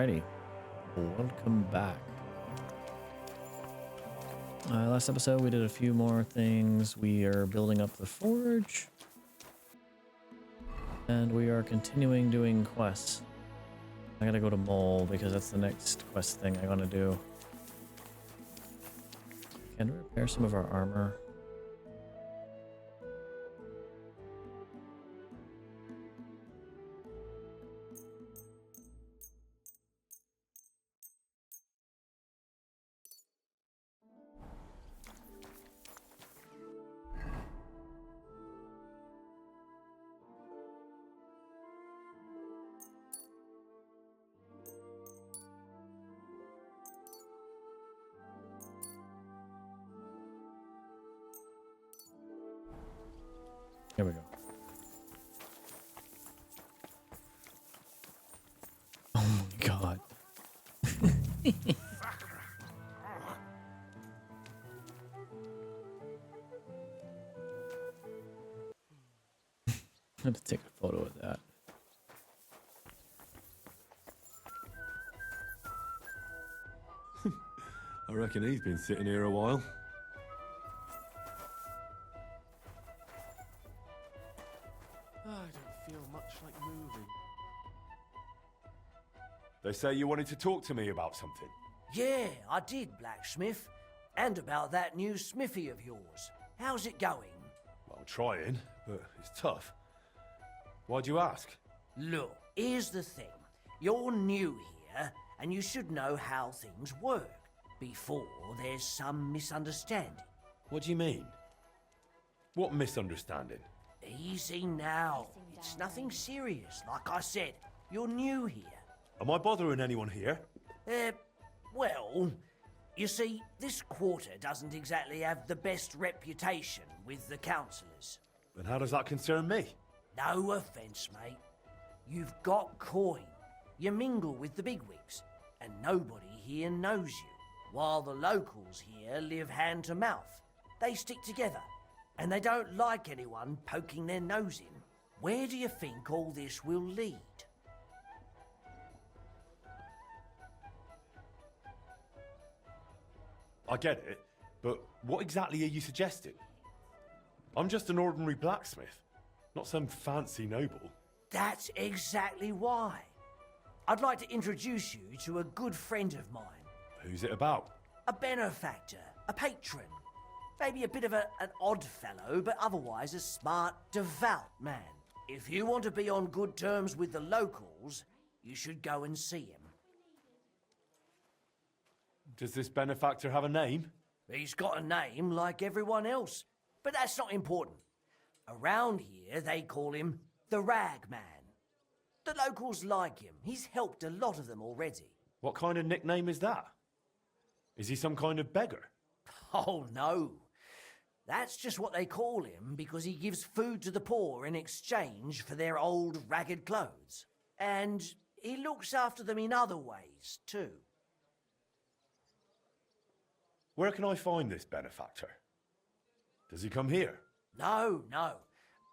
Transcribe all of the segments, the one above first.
Alrighty. Welcome back. Last episode we did a few more things. We are building up the forge. And we are continuing doing quests. I gotta go to Mole because that's the next quest thing I want to do. Can we repair some of our armor? Here we go. Oh my god. I had to take a photo of that. I reckon he's been sitting here a while. I don't feel much like moving. They say you wanted to talk to me about something. Yeah, I did, blacksmith. And about that new smithy of yours. How's it going? Well, trying, but it's tough. Why'd you ask? Look, here's the thing. You're new here, and you should know how things work before there's some misunderstanding. What do you mean? What misunderstanding? Easy now. It's nothing serious. Like I said, you're new here. Am I bothering anyone here? Well, you see, this quarter doesn't exactly have the best reputation with the councillors. And how does that concern me? No offence, mate. You've got coin. You mingle with the bigwigs, and nobody here knows you. While the locals here live hand to mouth. They stick together, and they don't like anyone poking their nose in. Where do you think all this will lead? I get it, but what exactly are you suggesting? I'm just an ordinary blacksmith, not some fancy noble. That's exactly why. I'd like to introduce you to a good friend of mine. Who's it about? A benefactor, a patron. Maybe a bit of an odd fellow, but otherwise a smart, devout man. If you want to be on good terms with the locals, you should go and see him. Does this benefactor have a name? He's got a name like everyone else, but that's not important. Around here, they call him the Rag Man. The locals like him. He's helped a lot of them already. What kind of nickname is that? Is he some kind of beggar? Oh, no. That's just what they call him because he gives food to the poor in exchange for their old ragged clothes. And he looks after them in other ways, too. Where can I find this benefactor? Does he come here? No.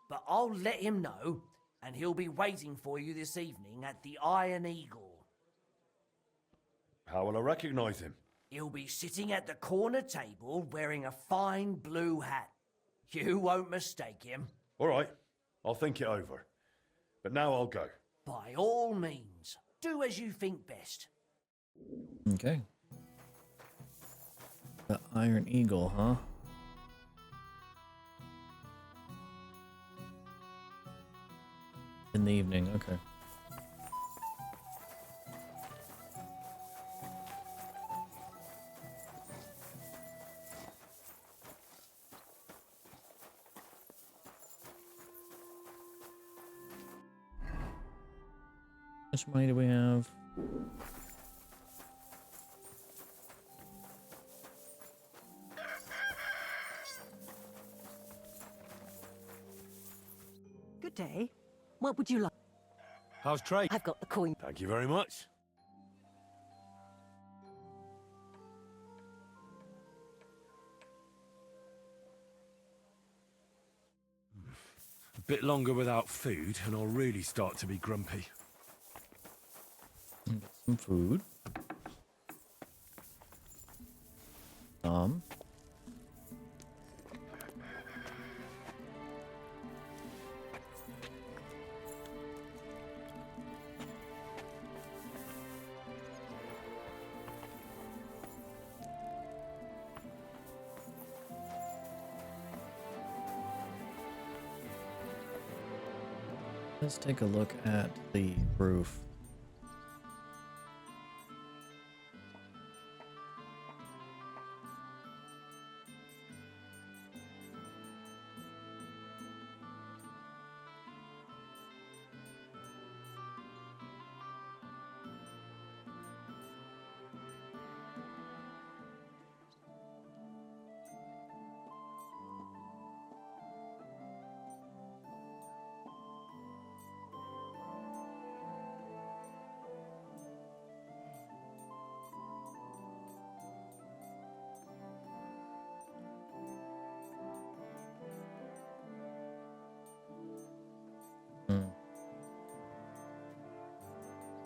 But I'll let him know, and he'll be waiting for you this evening at the Iron Eagle. How will I recognize him? He'll be sitting at the corner table wearing a fine blue hat. You won't mistake him. All right, I'll think it over. But now I'll go. By all means, do as you think best. Okay. The Iron Eagle, huh? In the evening, okay. How much money do we have? Good day. What would you like? How's trade? I've got the coin. Thank you very much. A bit longer without food and I'll really start to be grumpy. Get Some food. Let's take a look at the roof.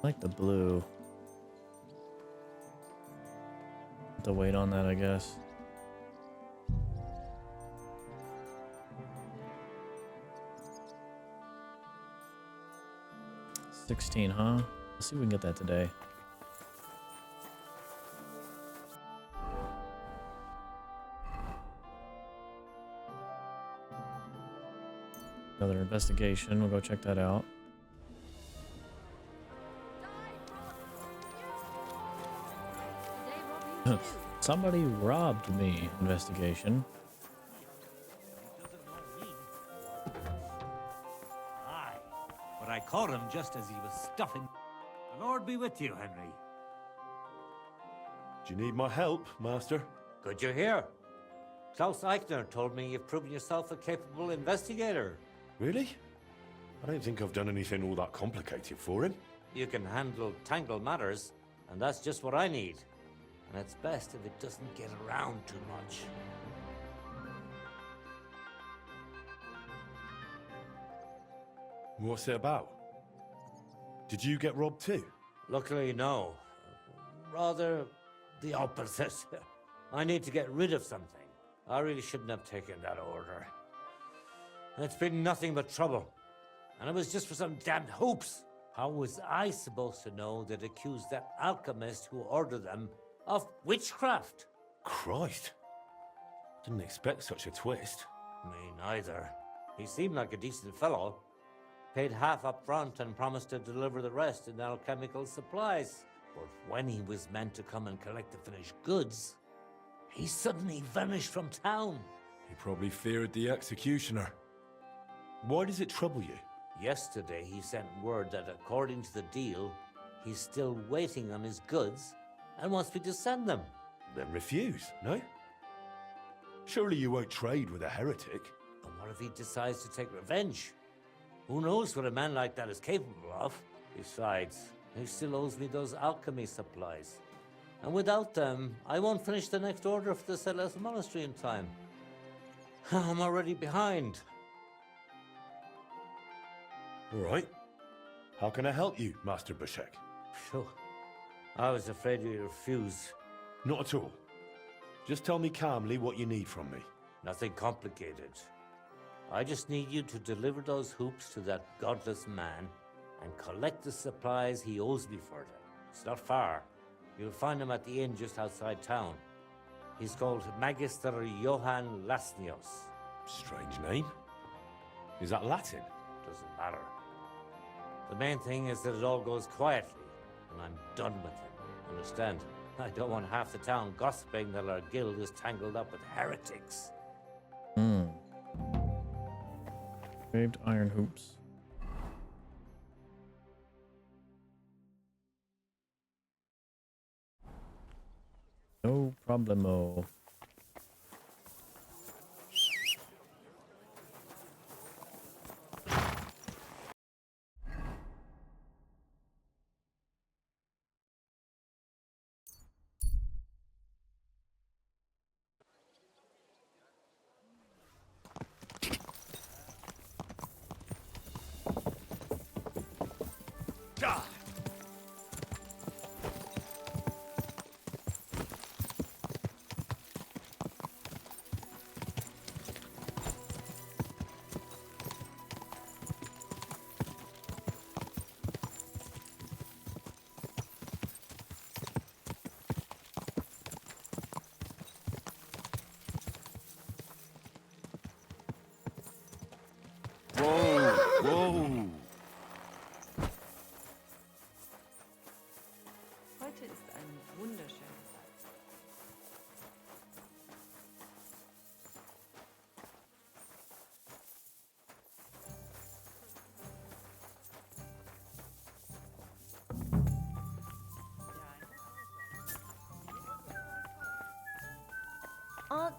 I like the blue. The weight on that, I guess. $16, huh? Let's see if we can get that today. Another investigation. We'll go check that out. Somebody robbed me. Investigation. Aye, but I caught him just as he was stuffing. The Lord be with you, Henry. Do you need my help, Master? Good you're here. Klaus Eichner told me you've proven yourself a capable investigator. Really? I don't think I've done anything all that complicated for him. You can handle tangled matters, and that's just what I need. And it's best if it doesn't get around too much. What's it about? Did you get robbed too? Luckily, no. Rather, the opposite. I need to get rid of something. I really shouldn't have taken that order. It's been nothing but trouble. And it was just for some damned hoops. How was I supposed to know they'd accuse that alchemist who ordered them of witchcraft? Christ. Didn't expect such a twist. Me neither. He seemed like a decent fellow. Paid half up front and promised to deliver the rest in alchemical supplies. But when he was meant to come and collect the finished goods, he suddenly vanished from town. He probably feared the executioner. Why does it trouble you? Yesterday he sent word that according to the deal, he's still waiting on his goods and wants me to send them. Then refuse, no? Surely you won't trade with a heretic. And what if he decides to take revenge? Who knows what a man like that is capable of? Besides, he still owes me those alchemy supplies. And without them, I won't finish the next order for the Celeste Monastery in time. I'm already behind. All right. How can I help you, Master Bashek? Phew. I was afraid you'd refuse. Not at all. Just tell me calmly what you need from me. Nothing complicated. I just need you to deliver those hoops to that godless man and collect the supplies he owes me for them. It's not far. You'll find him at the inn just outside town. He's called Magister Johann Lasnios. Strange name. Is that Latin? Doesn't matter. The main thing is that it all goes quietly, and I'm done with him. Understand? I don't want half the town gossiping that our guild is tangled up with heretics. Engraved iron hoops. No problemo.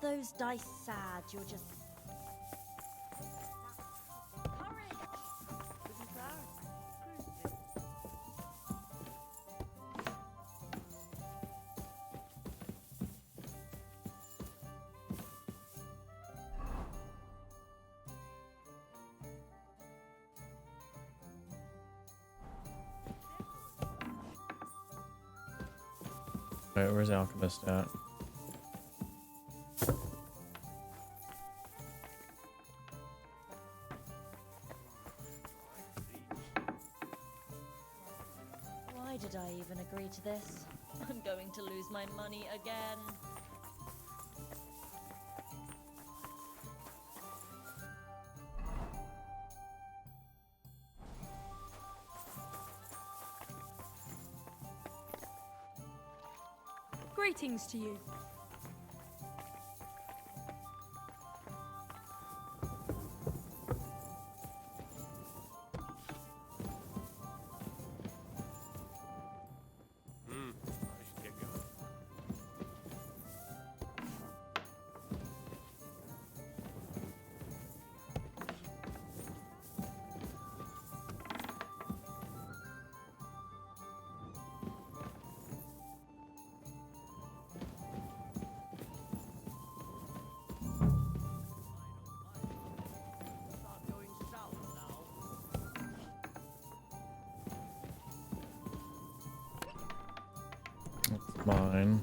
those dice sad? You're just... Alright, where's Alchemist at? Why did I even agree to this? I'm going to lose my money again. Greetings to you. I should get going. Start going south now. That's mine.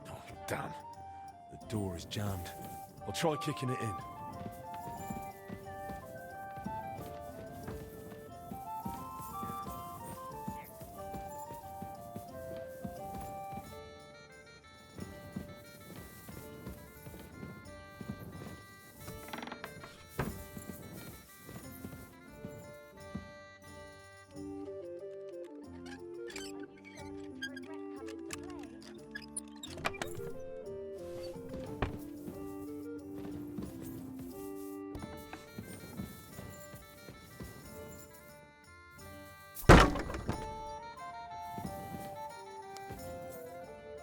Oh, damn. The door is jammed. I'll try kicking it in.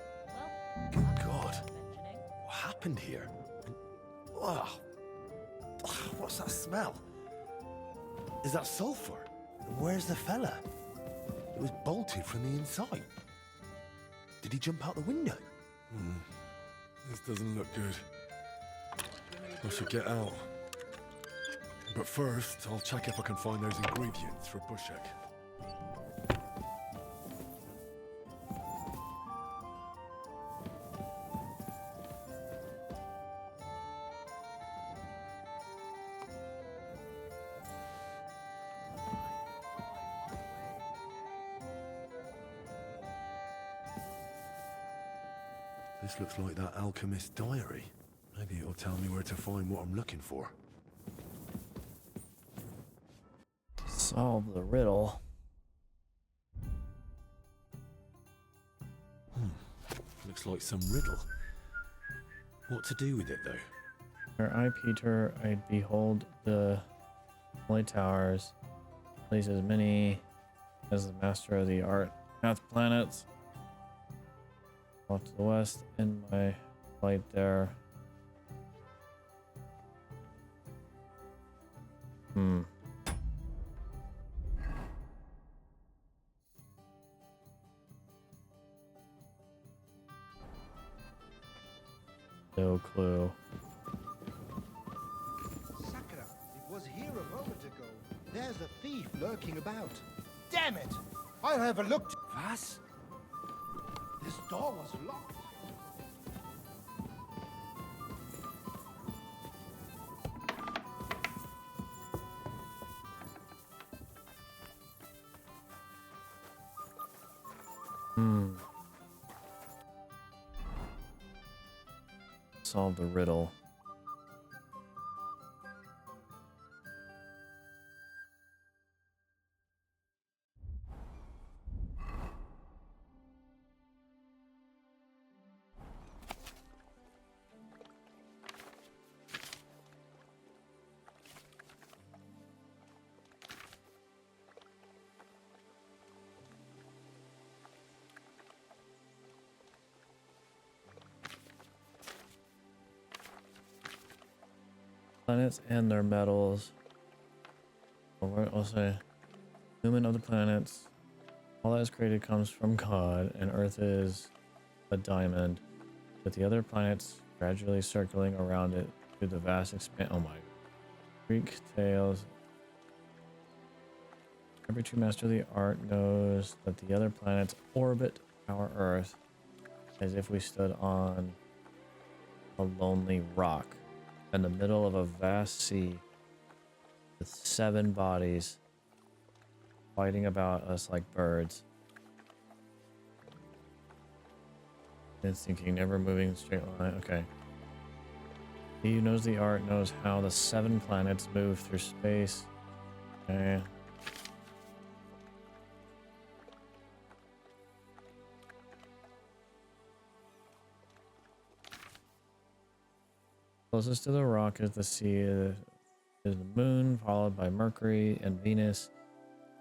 Well, Good God. mentioning. What happened here? Wow. What's that smell? Is that sulfur? And where's the fella? It was bolted from the inside. Did he jump out the window? This doesn't look good. I should get out. But first, I'll check if I can find those ingredients for bushek. This looks like that alchemist's diary. Maybe it'll tell me where to find what I'm looking for. Solve the riddle. Looks like some riddle. What to do with it, though? Where I, Peter, I behold the holy towers, place as many as the master of the art path planets. Off to the west, in my flight there. No clue. Sakura, it was here a moment ago. There's a thief lurking about. Damn it! I'll have a look. Was? This door was locked. Solve the riddle. planets and their metals. We'll say movement of the planets. All that is created comes from God, and Earth is a diamond, with the other planets gradually circling around it through the vast expanse. Oh my. Greek tales. Every true master of the art knows that the other planets orbit our Earth as if we stood on a lonely rock in the middle of a vast sea with 7 bodies fighting about us like birds. And thinking, never moving straight line. Okay. He who knows the art knows how the 7 planets move through space. Okay. Closest to the rock is the sea, is the moon, followed by Mercury and Venus.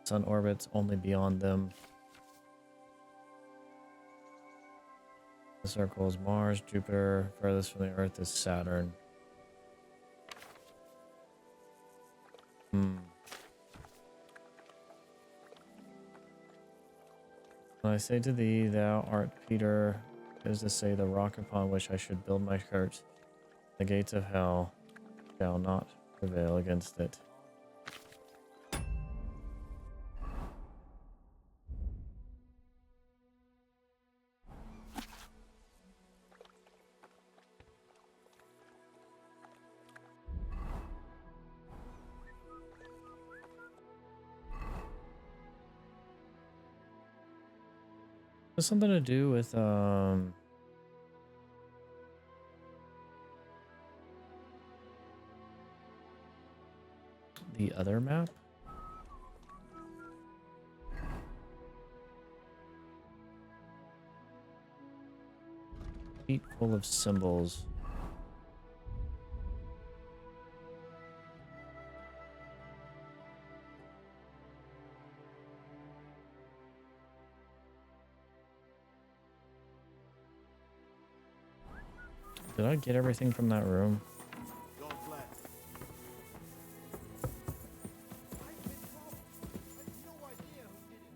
Sun orbits only beyond them. The circle is Mars, Jupiter. Furthest from the Earth is Saturn. When I say to thee, thou art Peter, is to say the rock upon which I should build my church. The gates of hell shall not prevail against it. Has something to do with the other map? Sheet full of symbols. Did I get everything from that room? God bless. I've been robbed. I've no idea who did it.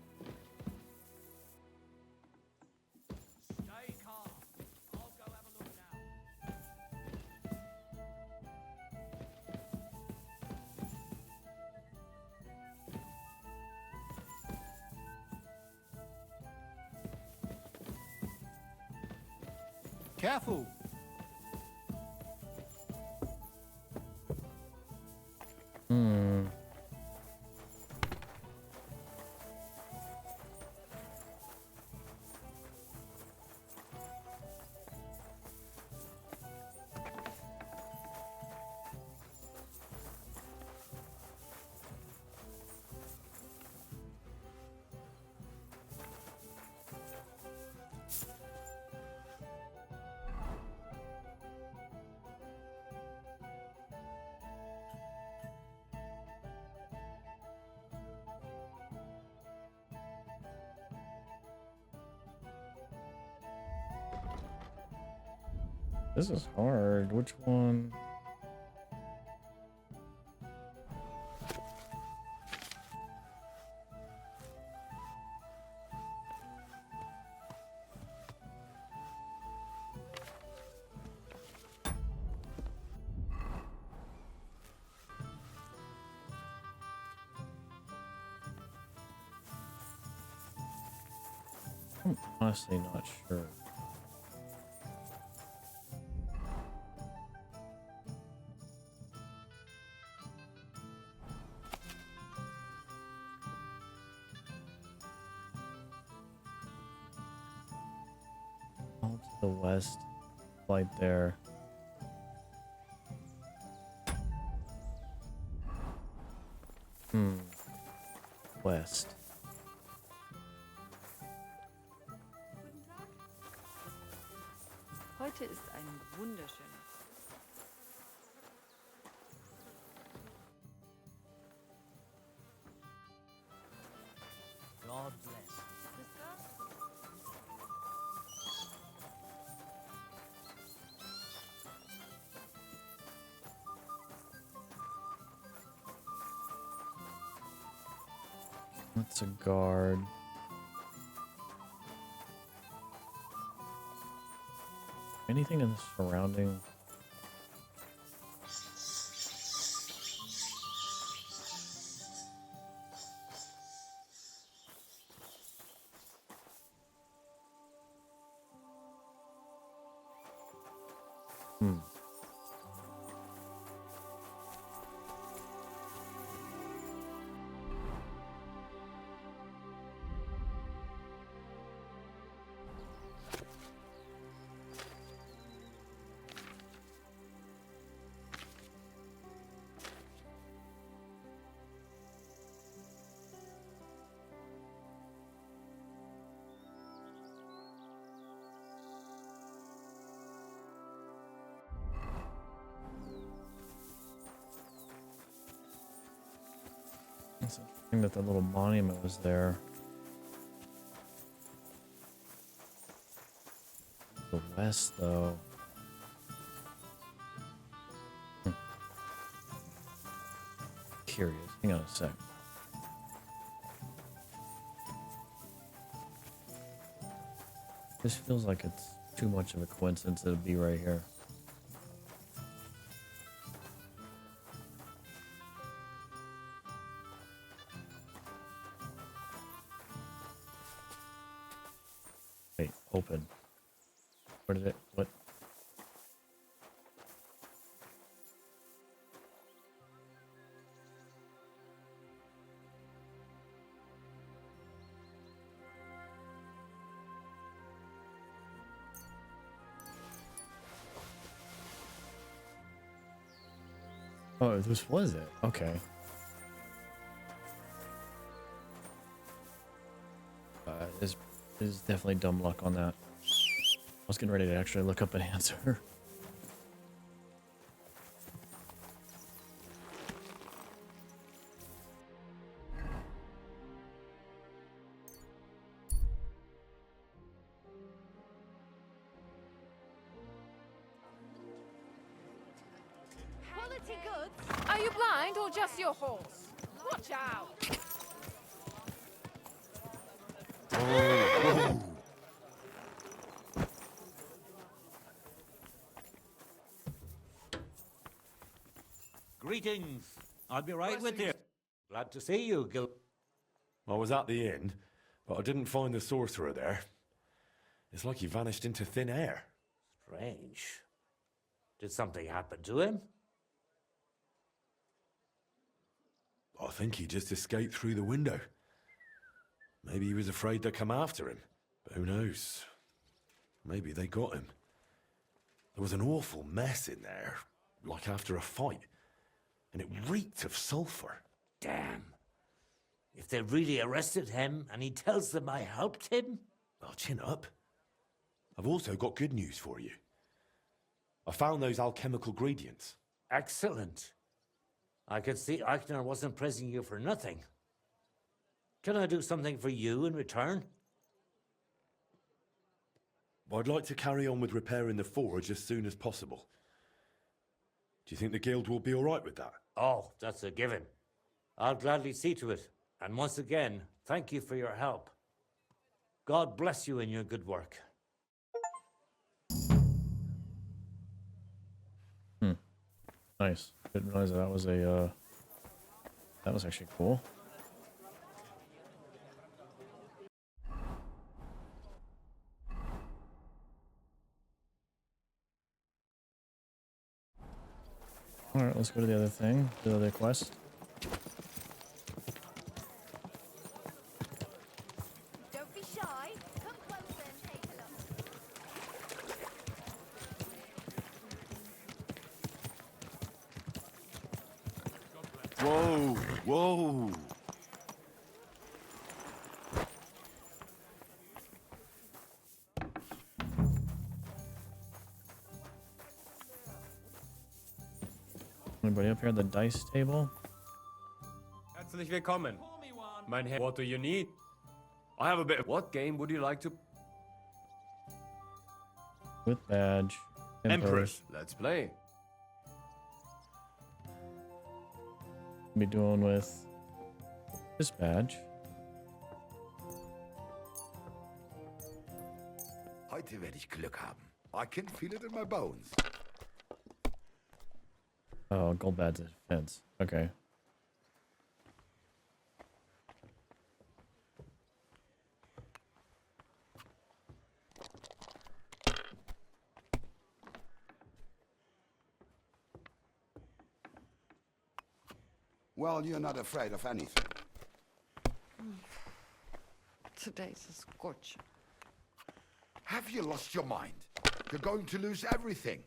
Stay calm. I'll go have a look now. Careful. This is hard. Which one? I'm honestly not sure. All to the west, right there. West. Heute ist ein wunderschöner. God bless. That's a guard. Anything in the surrounding? Hmm. It's interesting that the little monument was there. The west, though. Curious. Hang on a sec. This feels like it's too much of a coincidence to be right here. Wait, open. Where did it? What? Oh, this was it. Okay. This is definitely dumb luck on that. I was getting ready to actually look up an answer. Quality goods? Are you blind or just your horse? Watch out! Greetings. I'll be right with you. Glad to see you, Gil. I was at the inn, but I didn't find the sorcerer there. It's like he vanished into thin air. Strange. Did something happen to him? I think he just escaped through the window. Maybe he was afraid they'd come after him. But who knows? Maybe they got him. There was an awful mess in there, like after a fight. And it reeked of sulphur. Damn. If they really arrested him and he tells them I helped him? Well, chin up. I've also got good news for you. I found those alchemical ingredients. Excellent. I could see Eichner wasn't praising you for nothing. Can I do something for you in return? I'd like to carry on with repairing the forge as soon as possible. Do you think the guild will be all right with that? Oh, that's a given. I'll gladly see to it. And once again, thank you for your help. God bless you in your good work. Nice. Didn't realize that was a, that was actually cool. Alright, let's go to the other thing, the other quest. Don't be shy. Come closer and take a look. Whoa! Whoa! Anybody up here at the dice table? Herzlich willkommen. Mein Herr, what do you need? I have a bit. What game would you like to? With badge. Empress. Let's play. Be doing with this badge. Heute werde ich Glück haben. I can feel it in my bones. Oh, gold badge defense. Okay. Well, you're not afraid of anything. Today's a scorcher. Have you lost your mind? You're going to lose everything.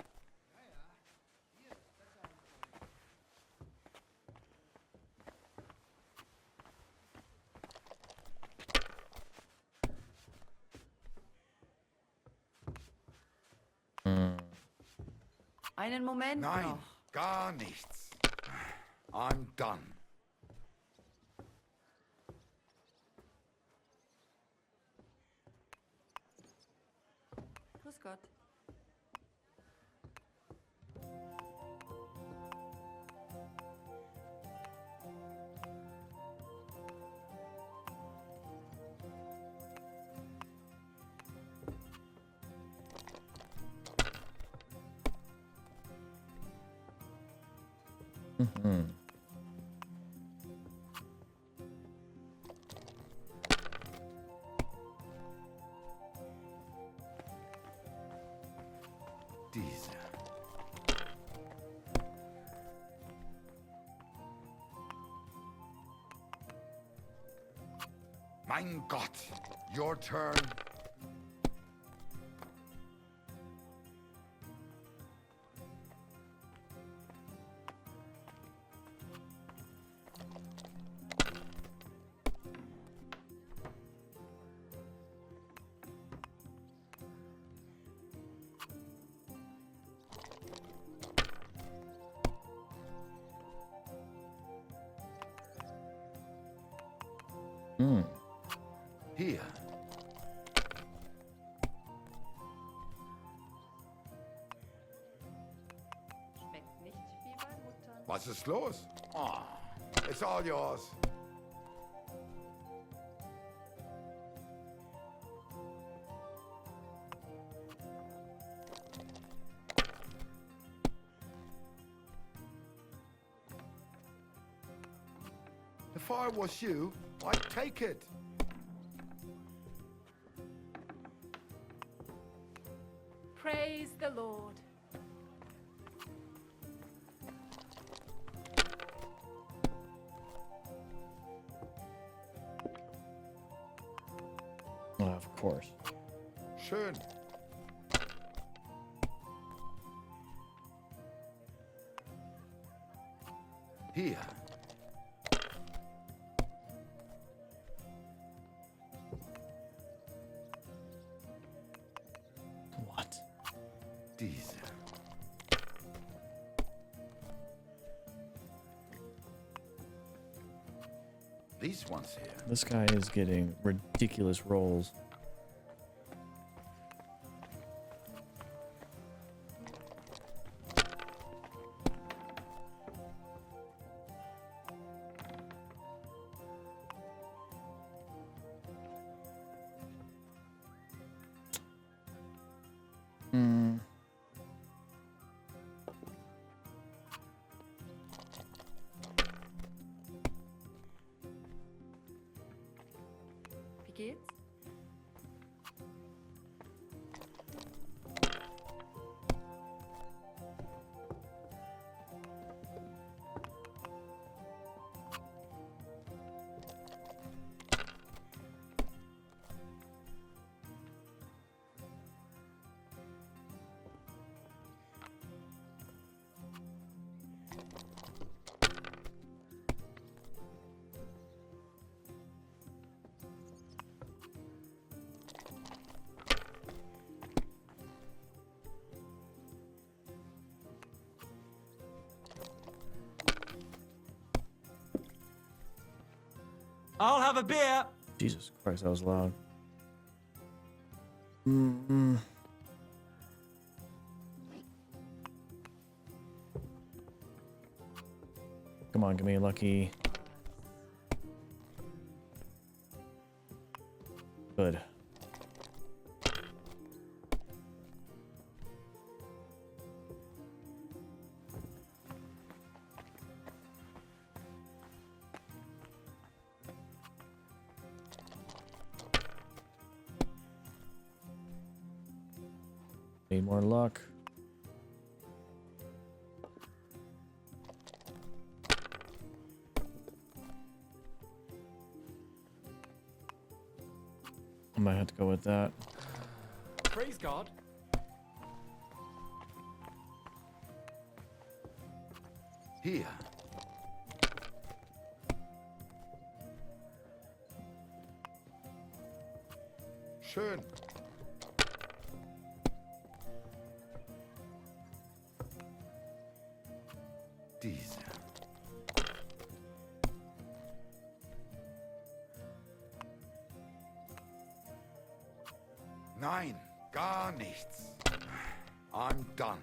Einen Moment Nein, noch. gar nichts. I'm done. Grüß Gott. Mm-hmm. Diese. Mein Gott, your turn. Hmm. Hier. Schmeckt nicht wie bei Mutter. Was ist los? Oh, it's all yours. If I was you, I'd take it. Praise the Lord. Of course. Schön. Hier. What? Diese. These ones here. This guy is getting ridiculous rolls. Hmm. Wie geht's? I'll have a beer. Jesus Christ, that was loud. Mm-mm. Come on, give me a lucky. Good. Need more luck. I might have to go with that. Praise God. Here. Schön. Diese. Nein, gar nichts. I'm done.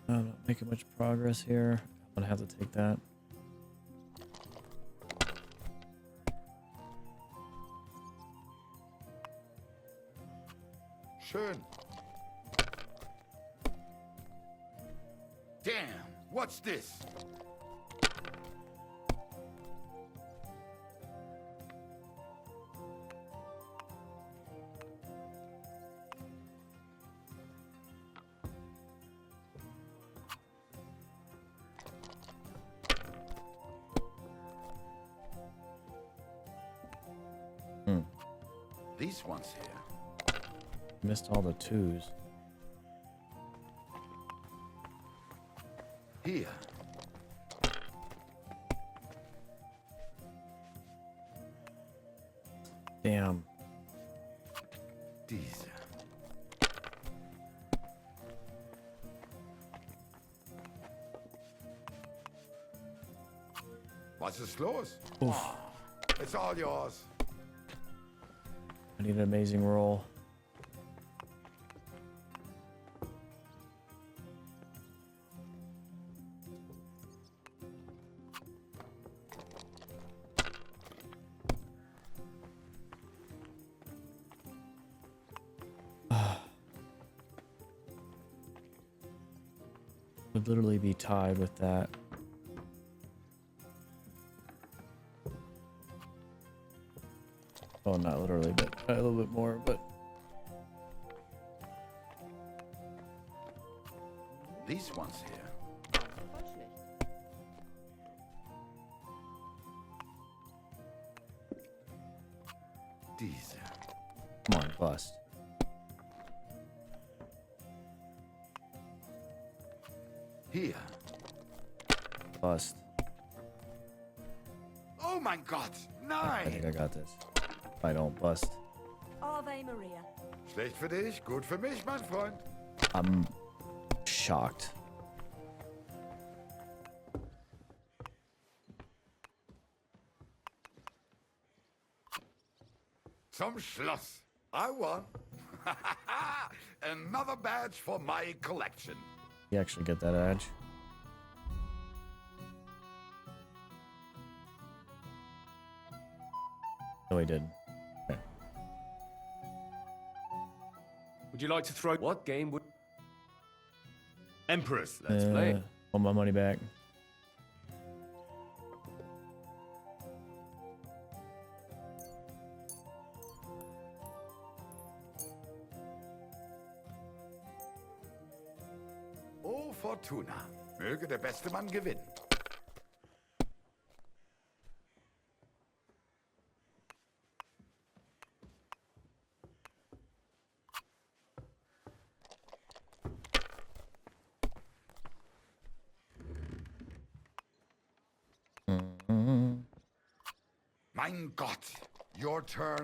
I'm not making much progress here. I'm gonna have to take that. Schön. Damn, what's this? These ones here. Missed all the twos. Here. Damn. Diese. Was ist los? Oof. It's all yours. I need an amazing roll. Would literally be tied with that. Well, not literally, but a little bit more, but These ones here. Voll schlecht. Diese. come on, bust. Hier. Bust. Oh mein Gott, I think nein! I got this. If I don't bust, Ave Maria. Schlecht für dich, gut für mich, mein Freund. I'm shocked. Zum Schluss. I won. Another badge for my collection. You actually get that edge. No, he didn't. Okay. Would you like to throw... What game would... Empress, let's play. Want my money back. Oh, Fortuna. Möge der beste Mann gewinnen. Mein Gott, your turn.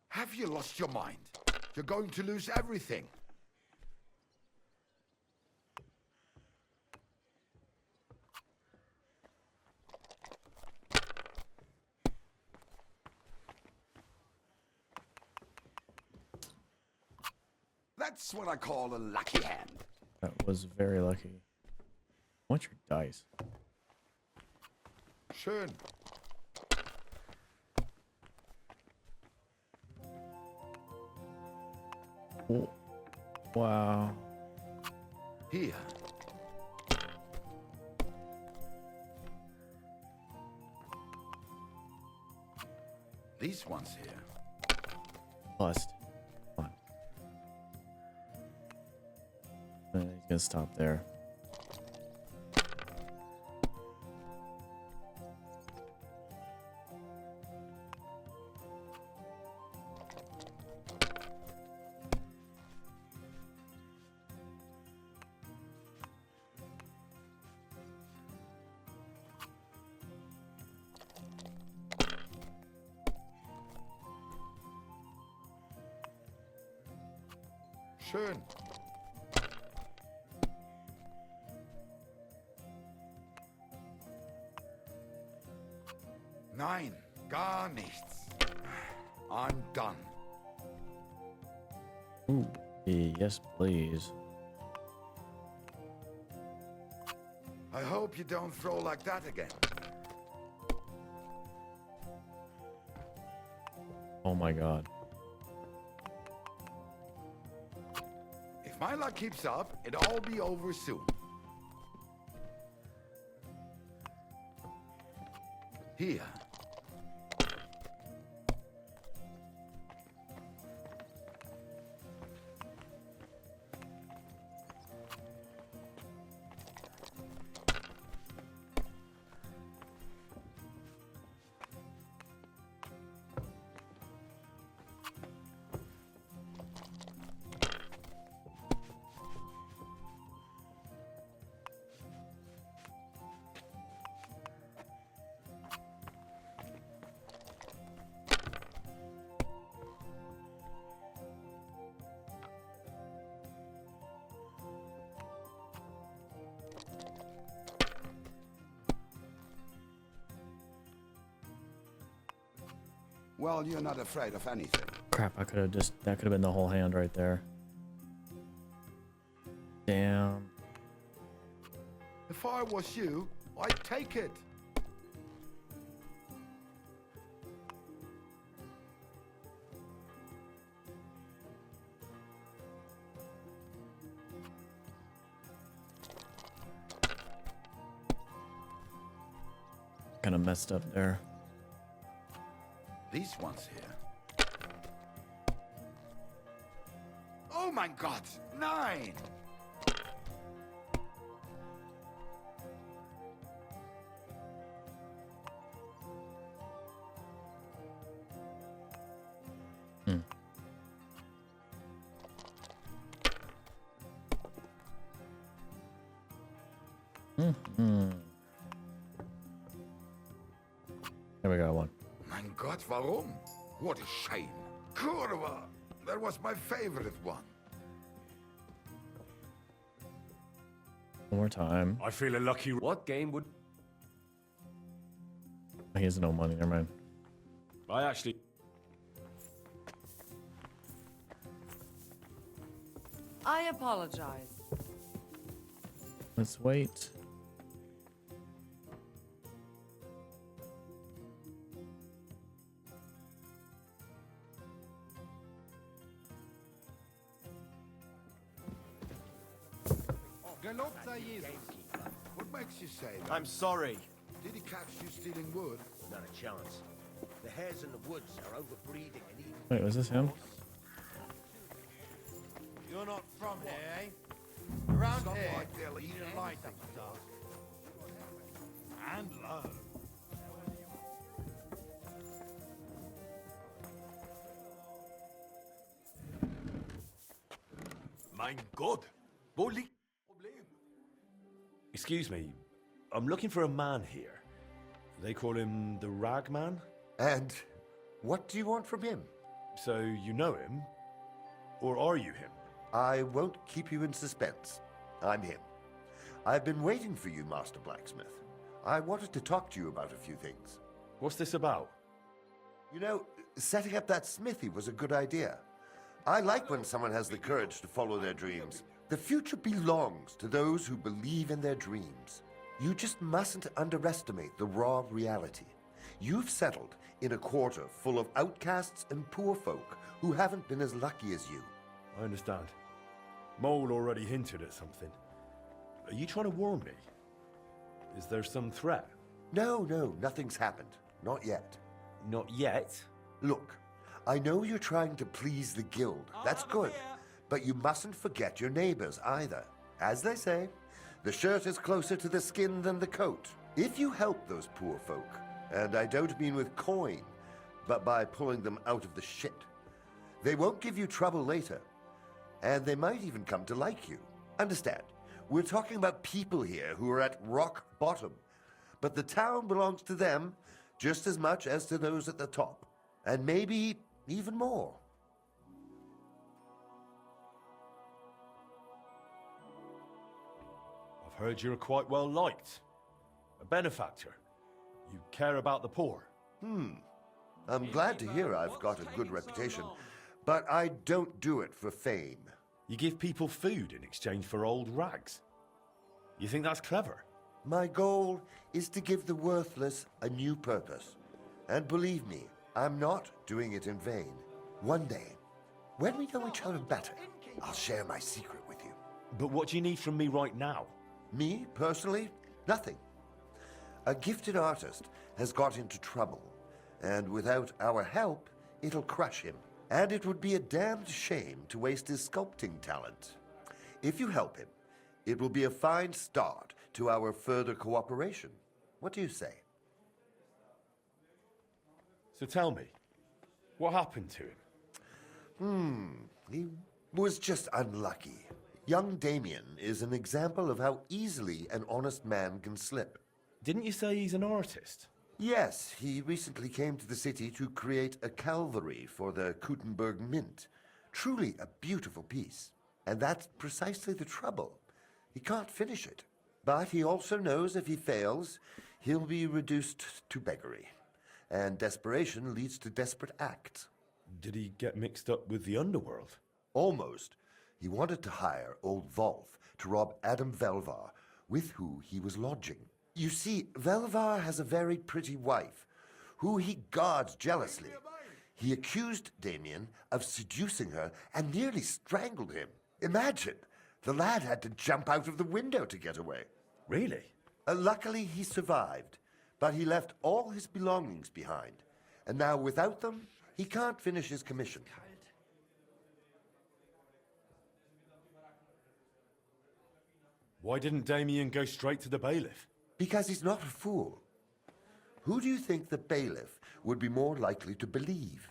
Have you lost your mind? You're going to lose everything. That's what I call a lucky hand. That was very lucky. What's your dice? Schön. Oh, wow. Here. These ones here. Bust. Come on. He's gonna stop there. Schön. Nein, gar nichts. I'm done. Ooh, yes, please. I hope you don't throw like that again. Oh my god. If my luck keeps up, it'll all be over soon. Here. Well, you're not afraid of anything. Crap, I could have just, that could have been the whole hand right there. Damn. If I was you, I'd take it. Kind of messed up there. These ones here. Oh my god, 9! There we go, one. Mein Gott, warum? What a shame. Kurwa! That was my favorite one. One more time. I feel a lucky. What game would He has no money, never mind. I actually? I apologize. Let's wait. Gelobt sei Jesus. What makes you say that? I'm sorry. Did he catch you stealing wood? Not a chance. The hares in the woods are overbreeding and eating. Wait, was this him? You're not from here, eh? Around Stop here, right there, you eat don't like that stuff. And low. Mein Gott. Wo liegt Problem? Excuse me. I'm looking for a man here. They call him the Ragman. And what do you want from him? So you know him? Or are you him? I won't keep you in suspense. I'm him. I've been waiting for you, Master Blacksmith. I wanted to talk to you about a few things. What's this about? You know, setting up that smithy was a good idea. I like when someone has the courage to follow their dreams. The future belongs to those who believe in their dreams. You just mustn't underestimate the raw reality. You've settled in a quarter full of outcasts and poor folk who haven't been as lucky as you. I understand. Mole already hinted at something. Are you trying to warn me? Is there some threat? No, nothing's happened. Not yet. Not yet? Look, I know you're trying to please the guild. That's good. But you mustn't forget your neighbors either. As they say, the shirt is closer to the skin than the coat. If you help those poor folk, and I don't mean with coin, but by pulling them out of the shit, they won't give you trouble later. And they might even come to like you. Understand, we're talking about people here who are at rock bottom. But the town belongs to them just as much as to those at the top. And maybe even more. I've heard you're quite well liked. A benefactor. You care about the poor. I'm glad to hear I've got a good reputation, but I don't do it for fame. You give people food in exchange for old rags. You think that's clever? My goal is to give the worthless a new purpose. And believe me, I'm not doing it in vain. One day, when we know each other better, I'll share my secret with you. But what do you need from me right now? Me, personally? Nothing. A gifted artist has got into trouble, and without our help, it'll crush him. And it would be a damned shame to waste his sculpting talent. If you help him, it will be a fine start to our further cooperation. What do you say? So tell me, what happened to him? He was just unlucky. Young Damien is an example of how easily an honest man can slip. Didn't you say he's an artist? Yes, he recently came to the city to create a Calvary for the Kuttenberg Mint. Truly a beautiful piece. And that's precisely the trouble. He can't finish it. But he also knows if he fails, he'll be reduced to beggary. And desperation leads to desperate acts. Did he get mixed up with the underworld? Almost. He wanted to hire old Wolf to rob Adam Velvar, with who he was lodging. You see, Velvar has a very pretty wife, who he guards jealously. He accused Damien of seducing her and nearly strangled him. Imagine, the lad had to jump out of the window to get away. Really? Luckily, he survived, but he left all his belongings behind. And now, without them, he can't finish his commission. Why didn't Damien go straight to the bailiff? Because he's not a fool. Who do you think the bailiff would be more likely to believe?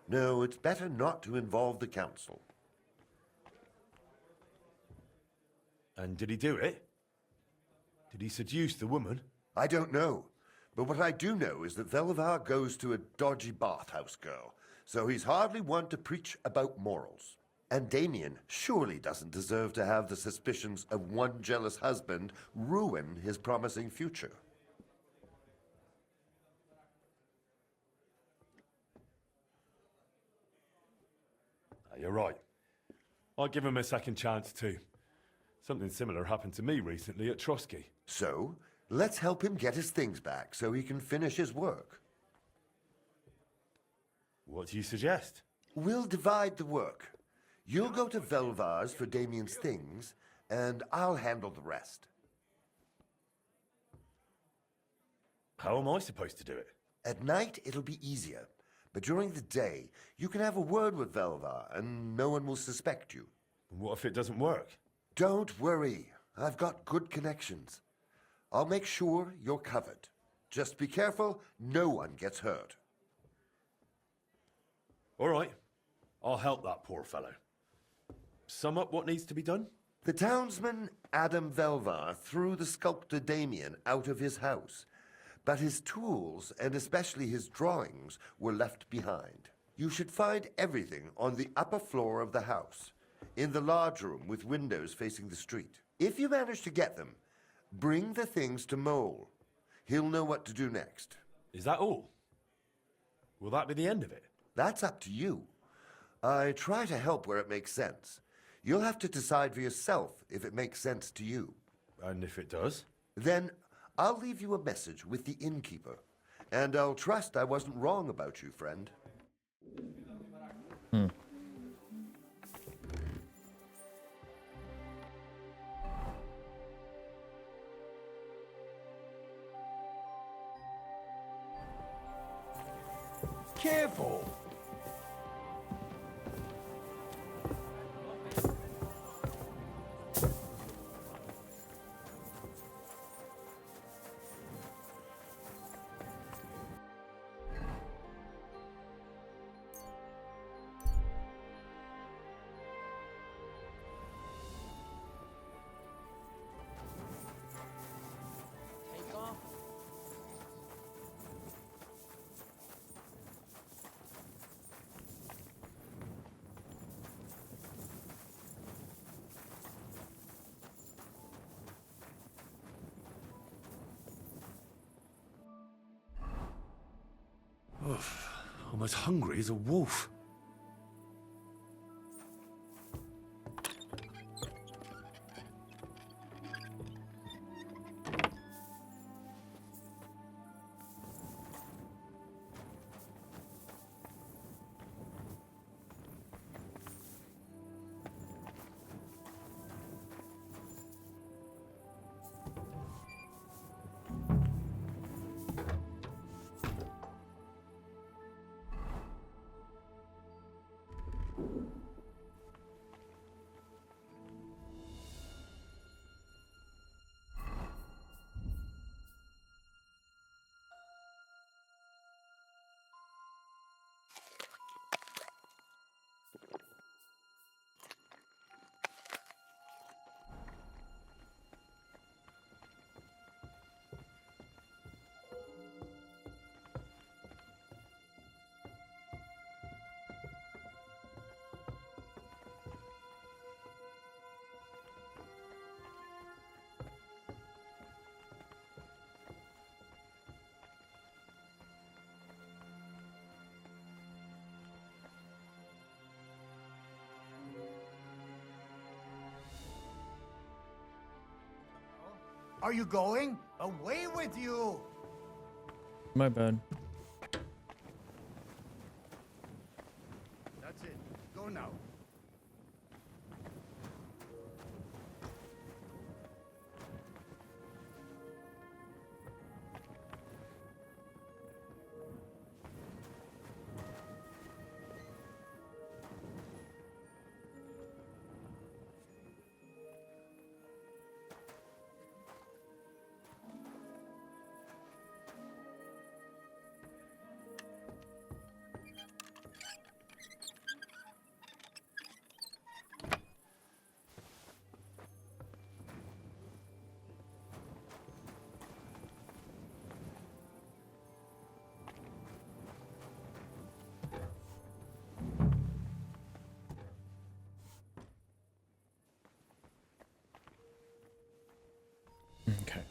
No, it's better not to involve the council. And did he do it? Did he seduce the woman? I don't know. But what I do know is that Velvar goes to a dodgy bathhouse girl, so he's hardly one to preach about morals. And Damien surely doesn't deserve to have the suspicions of one jealous husband ruin his promising future. You're right. I'll give him a second chance too. Something similar happened to me recently at Trotsky. So, let's help him get his things back so he can finish his work. What do you suggest? We'll divide the work. You'll go to Velvar's for Damien's things, and I'll handle the rest. How am I supposed to do it? At night, it'll be easier. But during the day, you can have a word with Velvar, and no one will suspect you. What if it doesn't work? Don't worry. I've got good connections. I'll make sure you're covered. Just be careful, no one gets hurt. All right. I'll help that poor fellow. Sum up what needs to be done? The townsman Adam Velvar threw the sculptor Damien out of his house, but his tools, and especially his drawings, were left behind. You should find everything on the upper floor of the house, in the large room with windows facing the street. If you manage to get them, bring the things to Mole. He'll know what to do next. Is that all? Will that be the end of it? That's up to you. I try to help where it makes sense. You'll have to decide for yourself if it makes sense to you. And if it does? Then I'll leave you a message with the innkeeper. And I'll trust I wasn't wrong about you, friend. Careful! Take off. Oof, I'm as hungry as a wolf. Are you going? Away with you! My bad. That's it. Go now. Okay.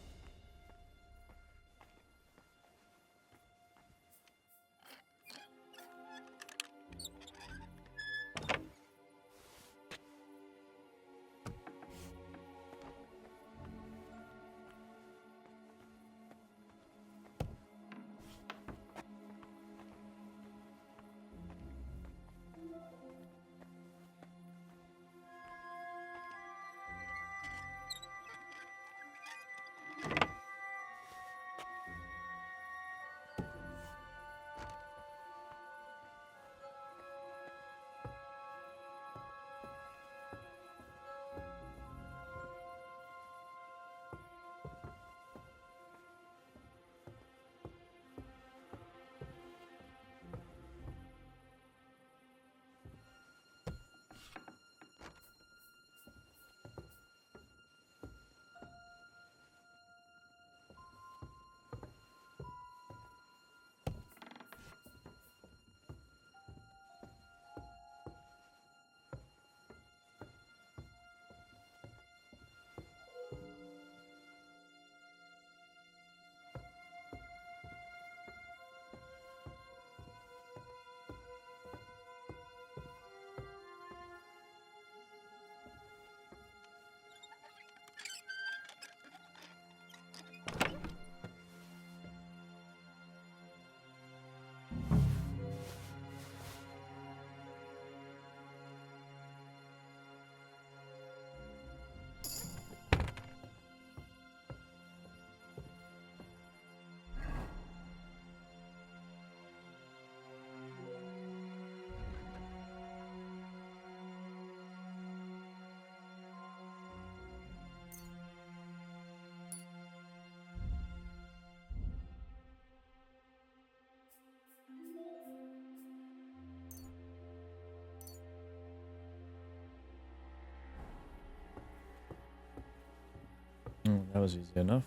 was easy enough.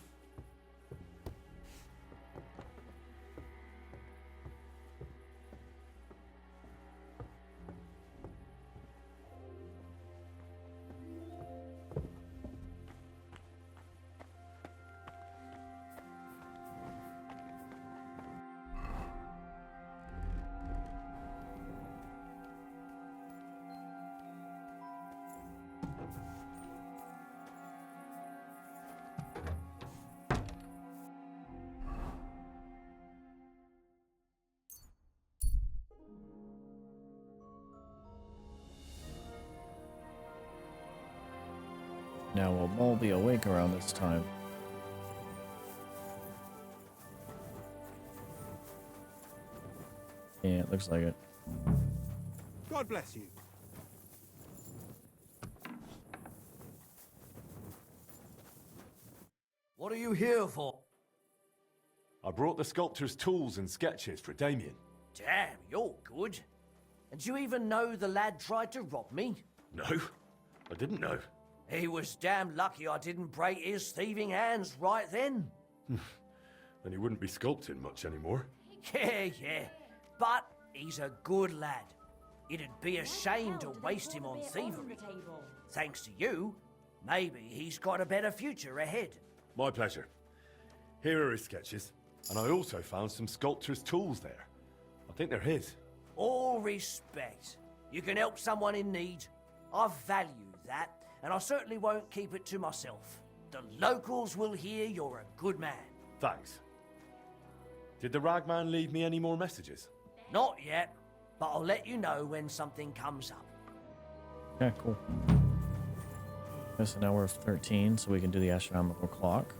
Now will Mole be awake around this time? Yeah, it looks like it. God bless you. What are you here for? I brought the sculptor's tools and sketches for Damien. Damn, you're good. And do you even know the lad tried to rob me? No, I didn't know. He was damn lucky I didn't break his thieving hands right then. Then he wouldn't be sculpting much anymore. Yeah. But he's a good lad. It'd be a shame to waste him on thievery. Thanks to you, maybe he's got a better future ahead. My pleasure. Here are his sketches, and I also found some sculptor's tools there. I think they're his. All respect. You can help someone in need. I value that, and I certainly won't keep it to myself. The locals will hear you're a good man. Thanks. Did the ragman leave me any more messages? Not yet, but I'll let you know when something comes up. Yeah, cool. Okay, so now we're 13, so we can do the astronomical clock.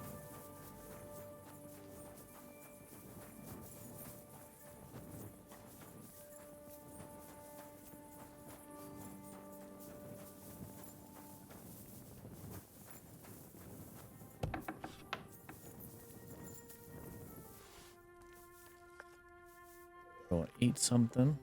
Go eat something.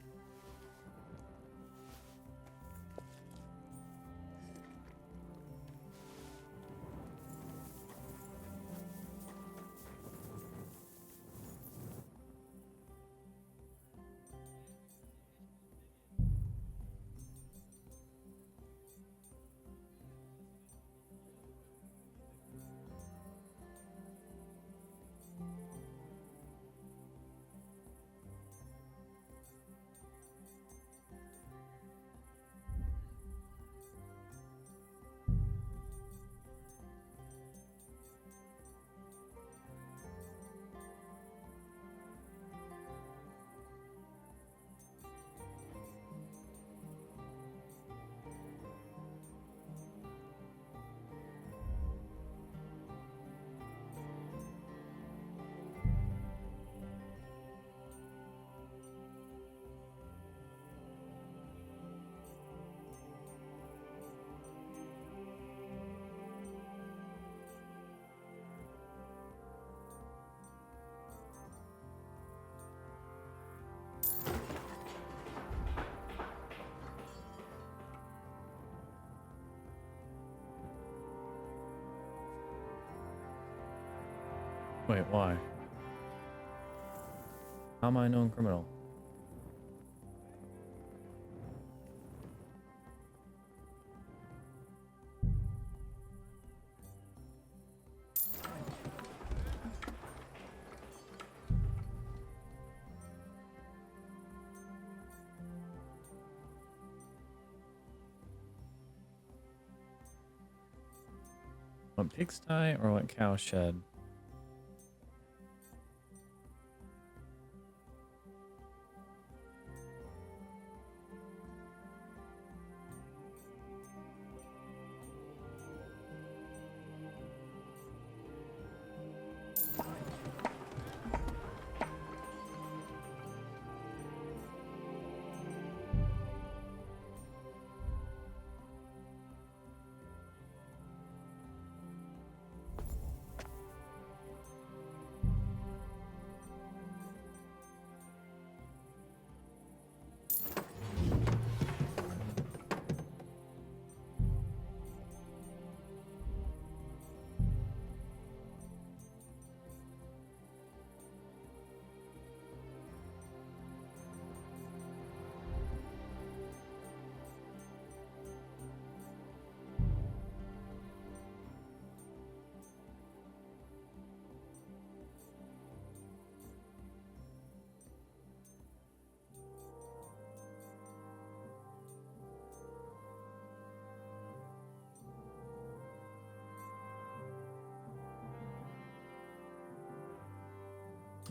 Wait, why? How am I a known criminal? Want pigsty or want cowshed?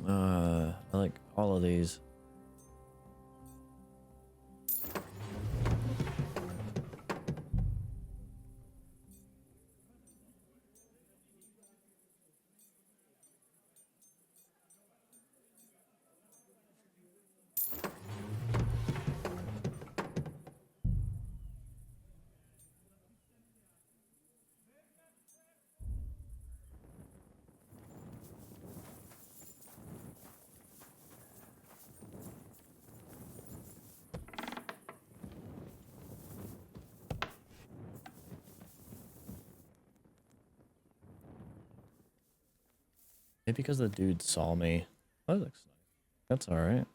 I like all of these. Maybe because the dude saw me. That looks nice. That's alright.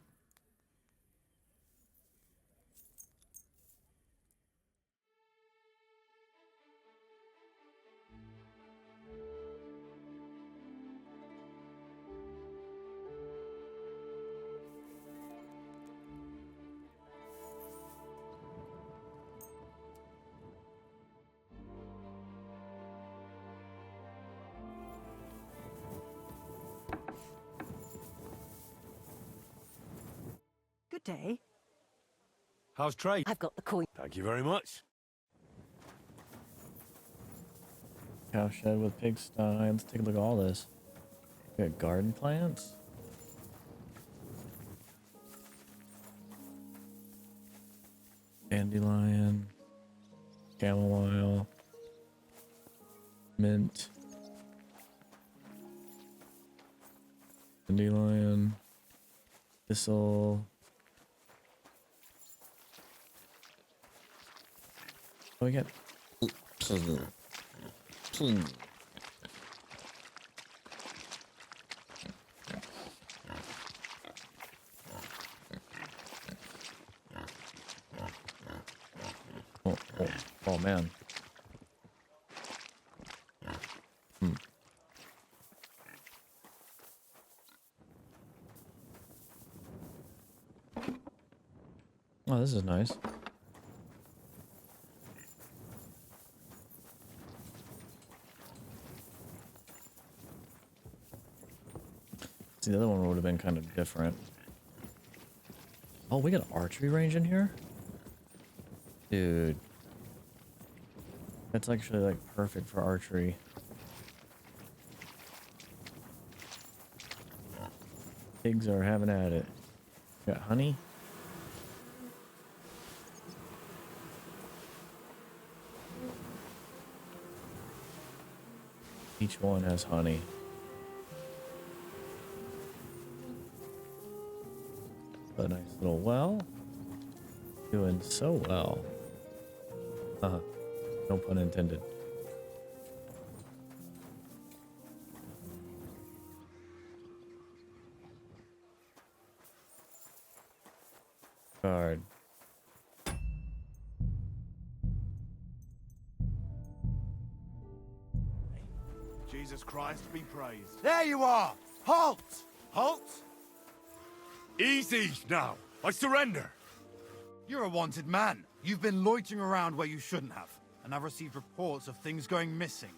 Good day. How's trade? I've got the coin. Thank you very much. Cowshed with pigsty. Let's take a look at all this. We got garden plants. Dandelion. Chamomile. Mint. Dandelion. Thistle. Oh, we got. Oh man. Oh, this is nice. See, the other one would have been kind of different. Oh, we got an archery range in here? Dude. That's actually like perfect for archery. Pigs are having at it. Got honey? Each one has honey. A nice little well. Doing so well. No pun intended. Guard. Jesus Christ be praised. There you are! Halt! Halt! Easy now. I surrender. You're a wanted man. You've been loitering around where you shouldn't have, and I've received reports of things going missing.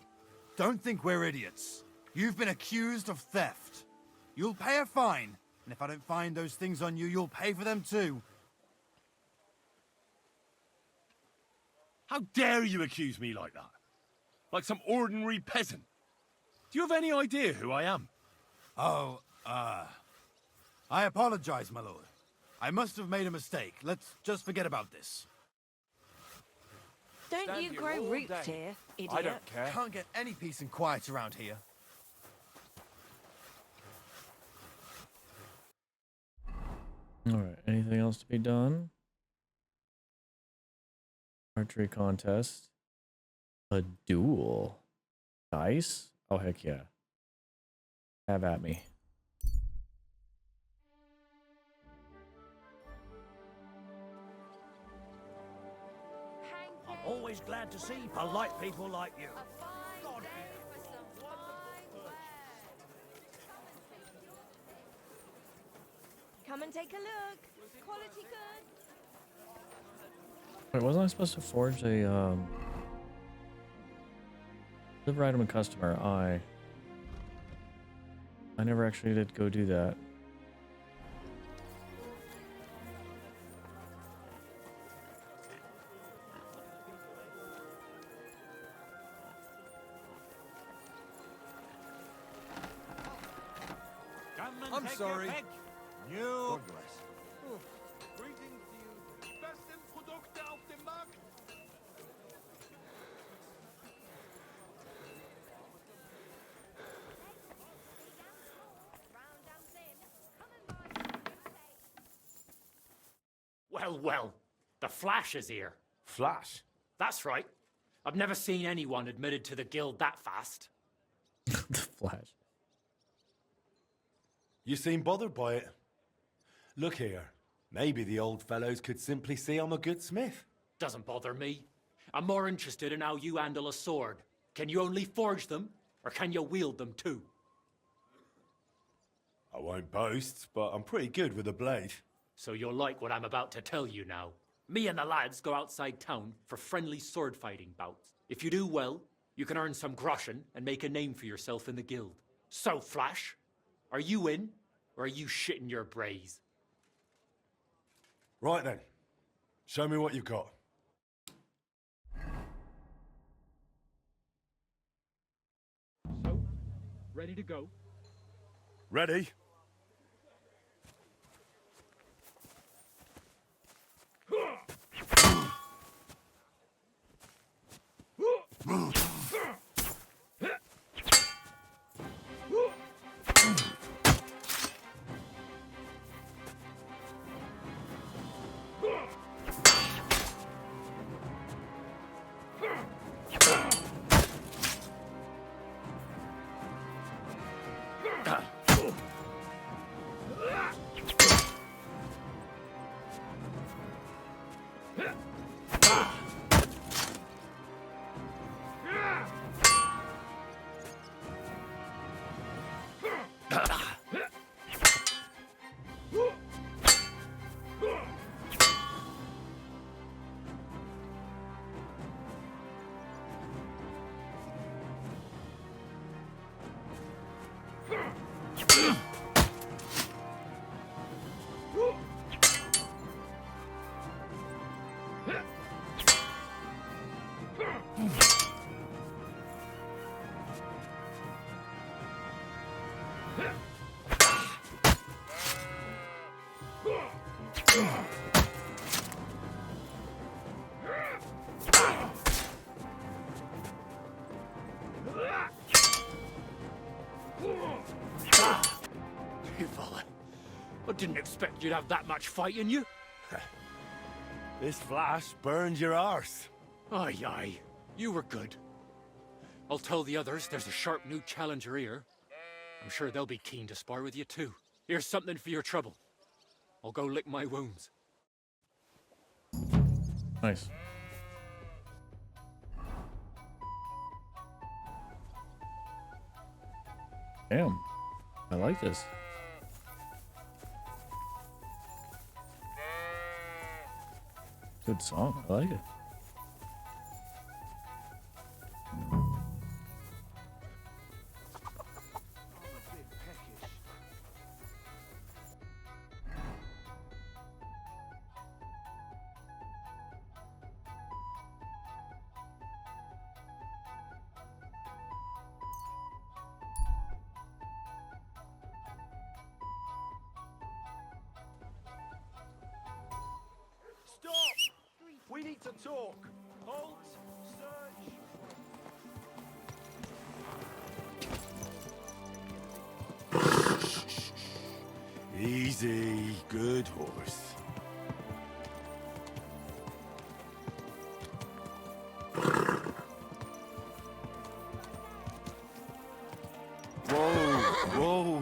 Don't think we're idiots. You've been accused of theft. You'll pay a fine, and if I don't find those things on you, you'll pay for them too. How dare you accuse me like that? Like some ordinary peasant. Do you have any idea who I am? Oh, I apologize, my lord. I must have made a mistake. Let's just forget about this. Don't Stand you here grow all roots day. here, idiot? I don't care. Can't get any peace and quiet around here. Alright, anything else to be done? Archery contest. A duel. Dice? Oh, heck yeah. Have at me. I'm always glad to see polite people like you. Come and take a look. Quality good. Wait, wasn't I supposed to forge a, deliver item and customer? I never actually did go do that. I'm sorry. You. God bless. Greetings to you. Besten Produkte auf dem Markt. Well, well, the Flash is here. Flash? That's right. I've never seen anyone admitted to the guild that fast. The Flash. You seem bothered by it. Look here. Maybe the old fellows could simply see I'm a good smith. Doesn't bother me. I'm more interested in how you handle a sword. Can you only forge them, or can you wield them too? I won't boast, but I'm pretty good with a blade. So you'll like what I'm about to tell you now. Me and the lads go outside town for friendly sword fighting bouts. If you do well, you can earn some groschen and make a name for yourself in the guild. So, Flash, are you in, or are you shitting your brays? Right then. Show me what you've got. So, ready to go? Ready? You fella, I didn't expect you'd have that much fight in you. This Flash burned your arse. Aye, aye. You were good. I'll tell the others there's a sharp new challenger here. I'm sure they'll be keen to spar with you too. Here's something for your trouble. I'll go lick my wounds. Nice. Damn. I like this. Good song. I like it. Stop! We need to talk. Halt. Search. Easy, good horse. Whoa, whoa.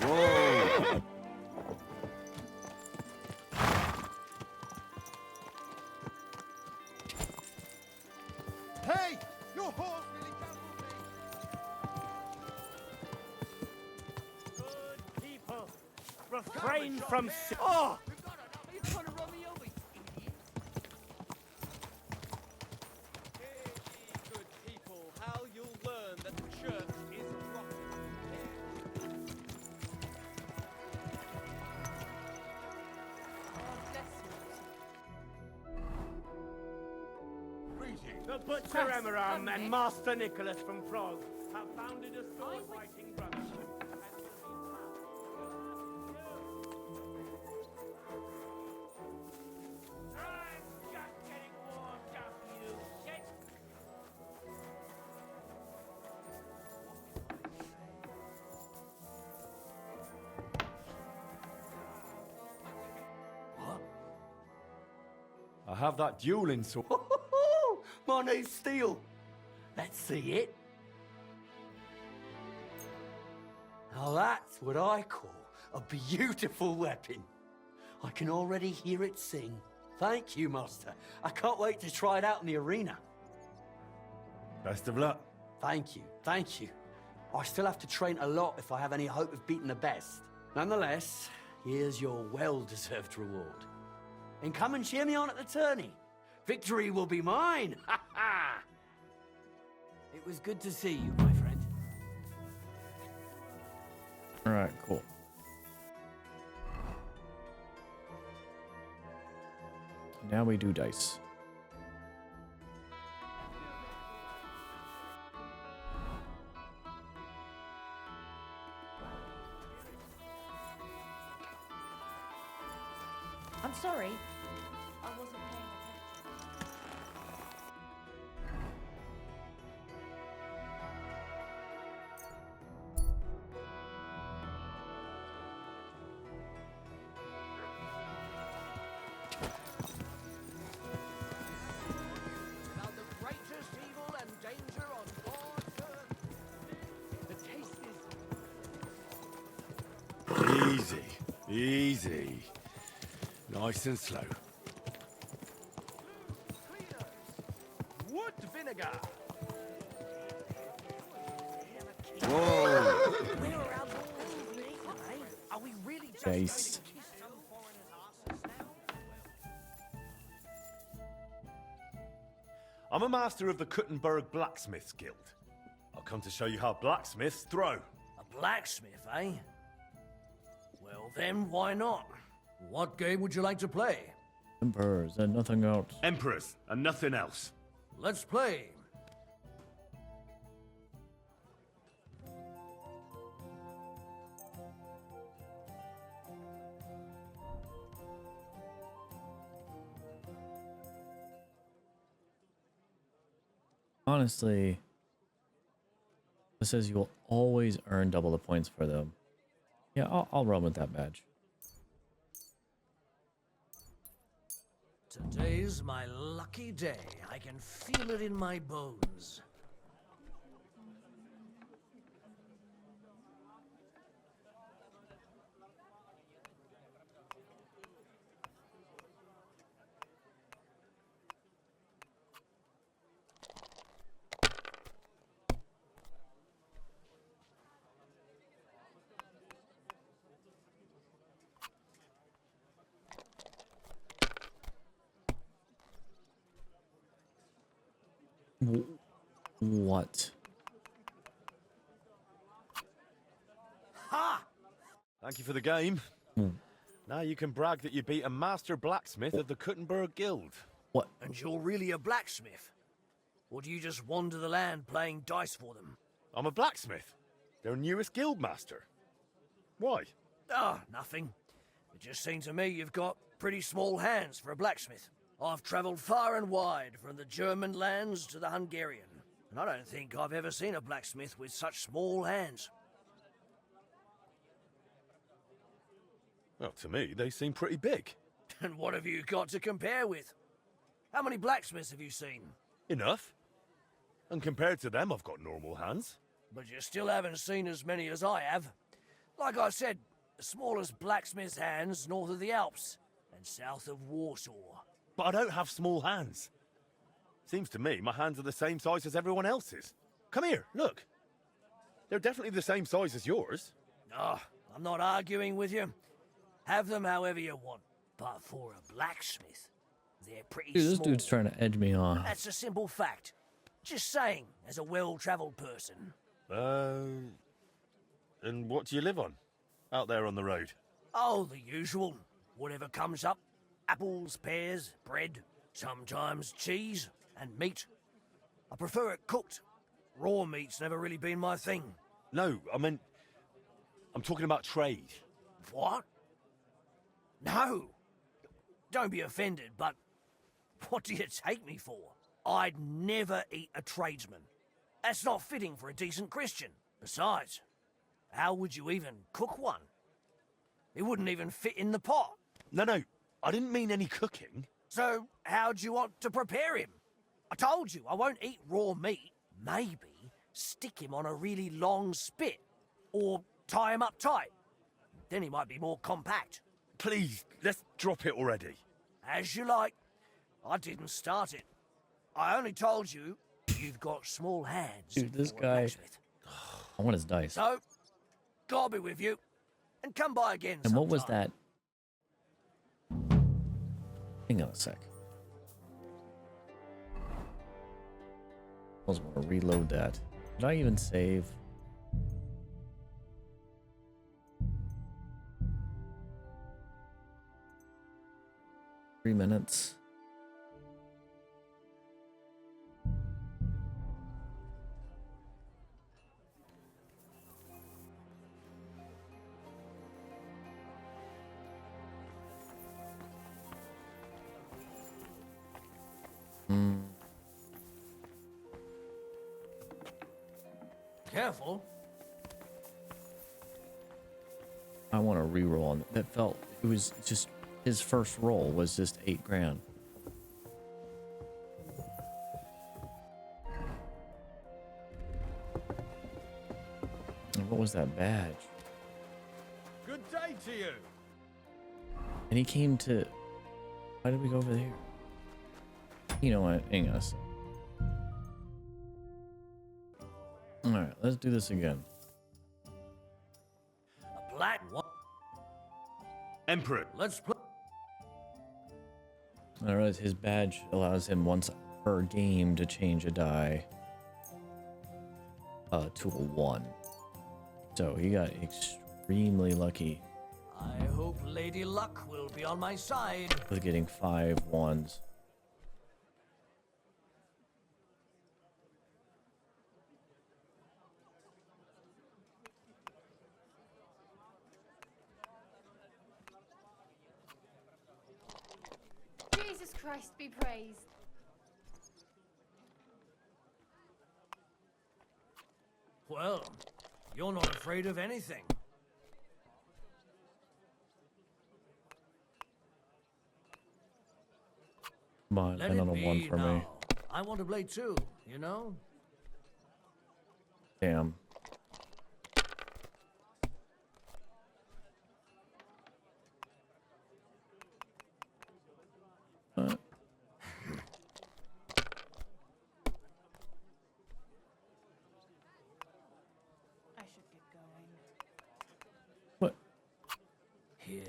Whoa. Hey! Your horse nearly trampled me! Good people, refrain from... Oh! You're trying to run me over, you idiot! Hear ye, good people, how you'll learn Butcher Cress, Emeram and me. Master Nicholas from Prague have founded a sword fighting brotherhood. I'm just getting warmed up, you shit! I have that dueling sword. My new steel. Let's see it. Now that's what I call a beautiful weapon. I can already hear it sing. Thank you, Master. I can't wait to try it out in the arena. Best of luck. Thank you, thank you. I still have to train a lot if I have any hope of beating the best. Nonetheless, here's your well-deserved reward. And come and cheer me on at the tourney. Victory will be mine! Ha ha! It was good to see you, my friend. All right, cool. Now we do dice. I'm sorry. I wasn't paying attention. Now the greatest evil and danger on board the taste is... Easy, easy. Nice and slow. Wood vinegar. Whoa! Where are our boys, mate? Are we really just Dice. going to kiss some foreigners' asses now? I'm a master of the Kuttenberg Blacksmiths Guild. I've come to show you how blacksmiths throw. A blacksmith, eh? Well then, why not? What game would you like to play? Emperors and nothing else. Emperors and nothing else. Let's play. Honestly, it says you will always earn double the points for them. Yeah, I'll run with that badge. Today's my lucky day. I can feel it in my bones. What? Ha! Thank you for the game. Now you can brag that you beat a master blacksmith of the Kuttenberg Guild. What? And you're really a blacksmith? Or do you just wander the land playing dice for them? I'm a blacksmith. Their newest guild master. Why? Ah, nothing. It just seems to me you've got pretty small hands for a blacksmith. I've travelled far and wide, from the German lands to the Hungarian, and I don't think I've ever seen a blacksmith with such small hands. Well, to me, they seem pretty big. And what have you got to compare with? How many blacksmiths have you seen? Enough. And compared to them, I've got normal hands. But you still haven't seen as many as I have. Like I said, the smallest blacksmith's hands north of the Alps and south of Warsaw. But I don't have small hands. Seems to me my hands are the same size as everyone else's. Come here, look. They're definitely the same size as yours. Ah, I'm not arguing with you. Have them however you want. But for a blacksmith, they're pretty Dude, this small. dude's trying to edge me on. That's a simple fact. Just saying, as a well-travelled person. And what do you live on? Out there on the road? Oh, the usual. Whatever comes up. Apples, pears, bread, sometimes cheese and meat. I prefer it cooked. Raw meat's never really been my thing. No, I'm talking about trade. What? No. Don't be offended, but what do you take me for? I'd never eat a tradesman. That's not fitting for a decent Christian. Besides, how would you even cook one? It wouldn't even fit in the pot. No, I didn't mean any cooking. So, how'd you want to prepare him? I told you, I won't eat raw meat. Maybe stick him on a really long spit. Or tie him up tight. Then he might be more compact. Please, let's drop it already. As you like. I didn't start it. I only told you you've got small hands. Dude, this for a guy. blacksmith. I want his dice. So, God be with you. And come by again And what was sometime. that? Hang on a sec. I was want to reload that. Did I even save? Three minutes. Careful. I want to re-roll on that. Felt it was just his first roll was just 8 grand. And what was that badge? Good day to you. And he came to. Why did we go over there? You know what? Hang on a sec. All right, let's do this again. A black what? Emperor. Let's play. I realize his badge allows him once per game to change a die to a 1. So he got extremely lucky I hope Lady Luck will be on my side. with getting 5 1s. Jesus Christ be praised. Well, you're not afraid of anything. Come on, Let land it on a 1 be for now. me. I want to play too, you know? Damn. I should get going. What? Here.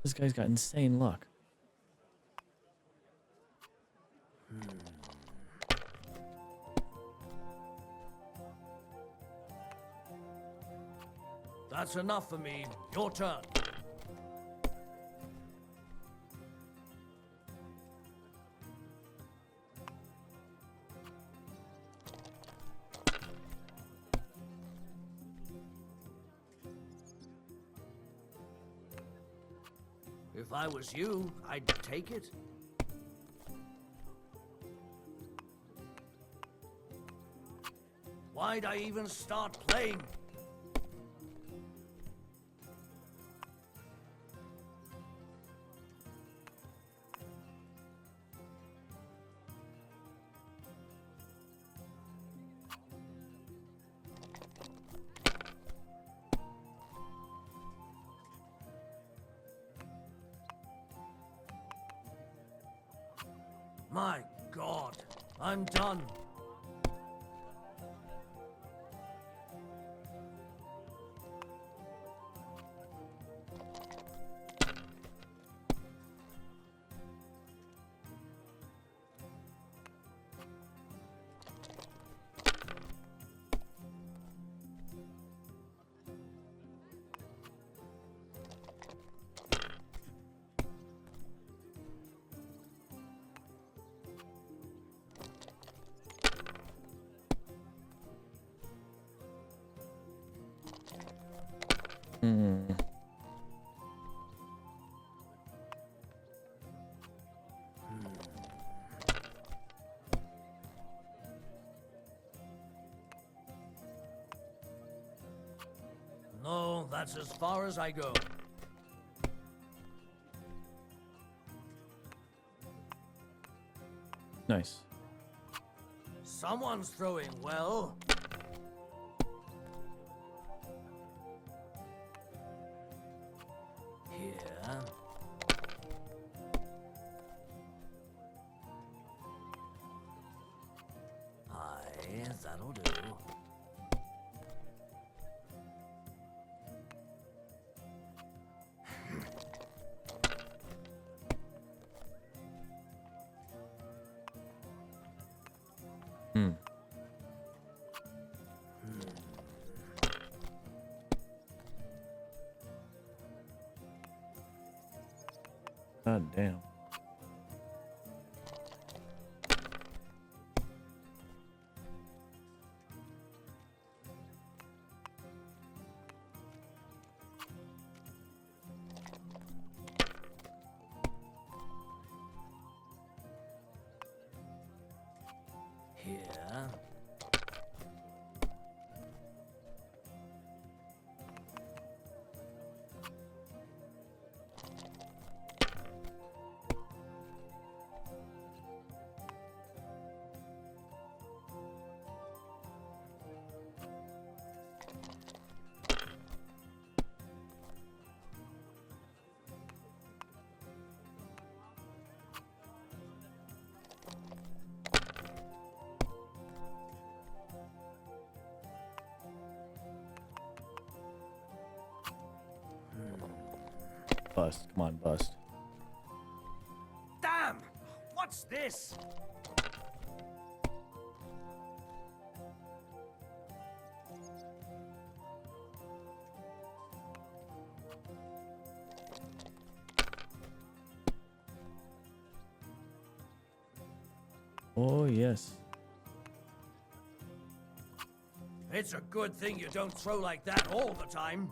This guy's got insane luck. That's enough for me. Your turn. If I was you, I'd take it. Why'd I even start playing? My God, I'm done. Hmm. No, that's as far as I go. Nice. Someone's throwing well. Here. Aye, that'll do. Hmm. God damn. Here. Bust. Come on, bust. Damn! What's this? Oh, yes. It's a good thing you don't throw like that all the time.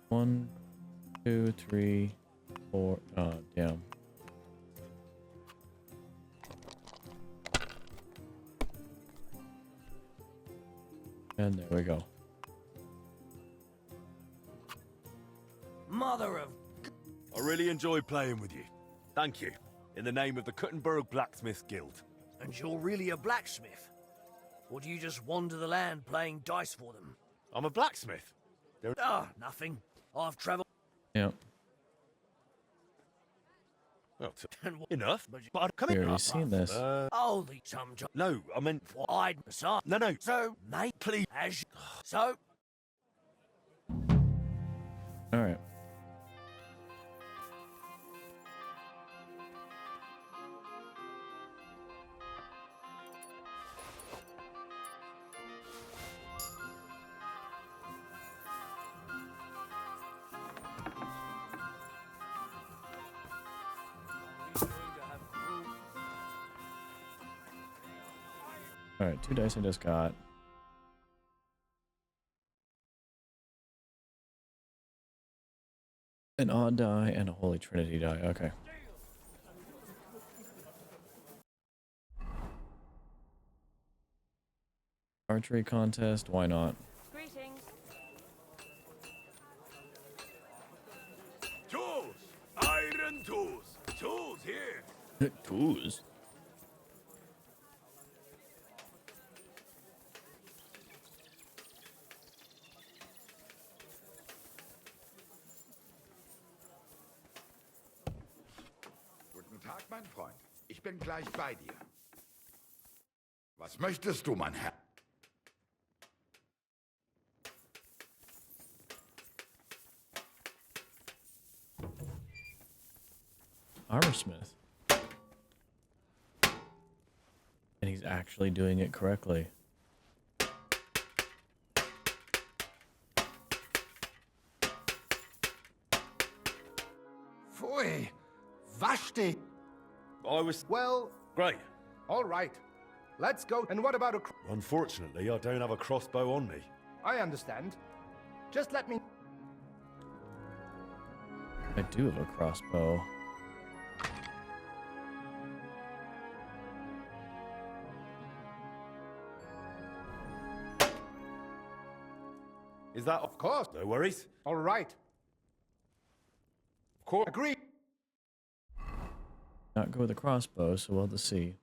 One, two, three, four. Oh, damn. And there we go. Mother of... I really enjoyed playing with you. Thank you. In the name of the Kuttenberg Blacksmiths Guild. And you're really a blacksmith? Or do you just wander the land playing dice for them? I'm a blacksmith. Ah, nothing. I've travelled... Yep. Well, enough. But come We in. already seen this. Oh, the some... No, I meant... I'd massage. No. So, mate, Please. as you... So... All right. All right, 2 dice I just got. An odd die and a Holy Trinity die. Okay. Archery contest. Why not? Greetings. Tools! Iron tools! Tools here! Tools. Guten Tag, mein Freund. Ich bin gleich bei dir. Was möchtest du, mein Herr? Armorsmith. And he's actually doing it correctly. Pfui! Wasch dich! I was... Well... Great. All right. Let's go. And what about a... Unfortunately, I don't have a crossbow on me. I understand. Just let me... I do have a crossbow. Is that... Of course. No worries. All right. Of course. Agree. Not go with the crossbow, so we'll have to see.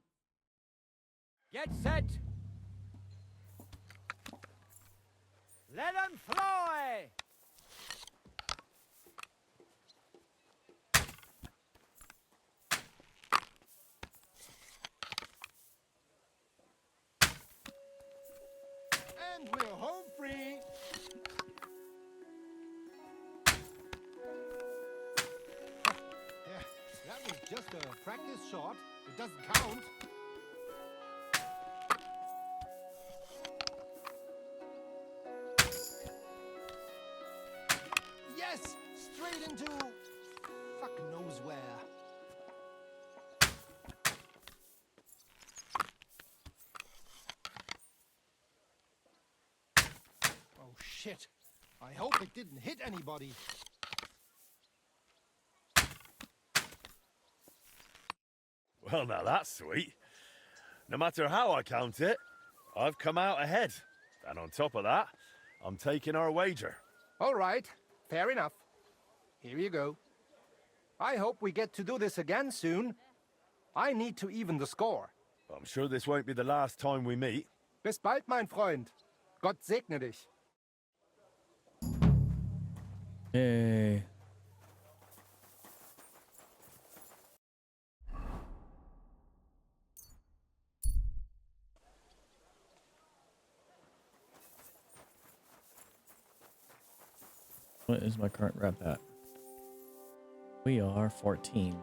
Get set! Let 'em fly! And we're home free. Yeah, that was just a practice shot. It doesn't count. Yes! Straight into... fuck knows where. Oh shit. I hope it didn't hit anybody. Well, now that's sweet. No matter how I count it, I've come out ahead. And on top of that, I'm taking our wager. All right, fair enough. Here you go. I hope we get to do this again soon. I need to even the score. I'm sure this won't be the last time we meet. Bis bald, mein Freund. Gott segne dich. Yay. What is my current rep at? We are 14.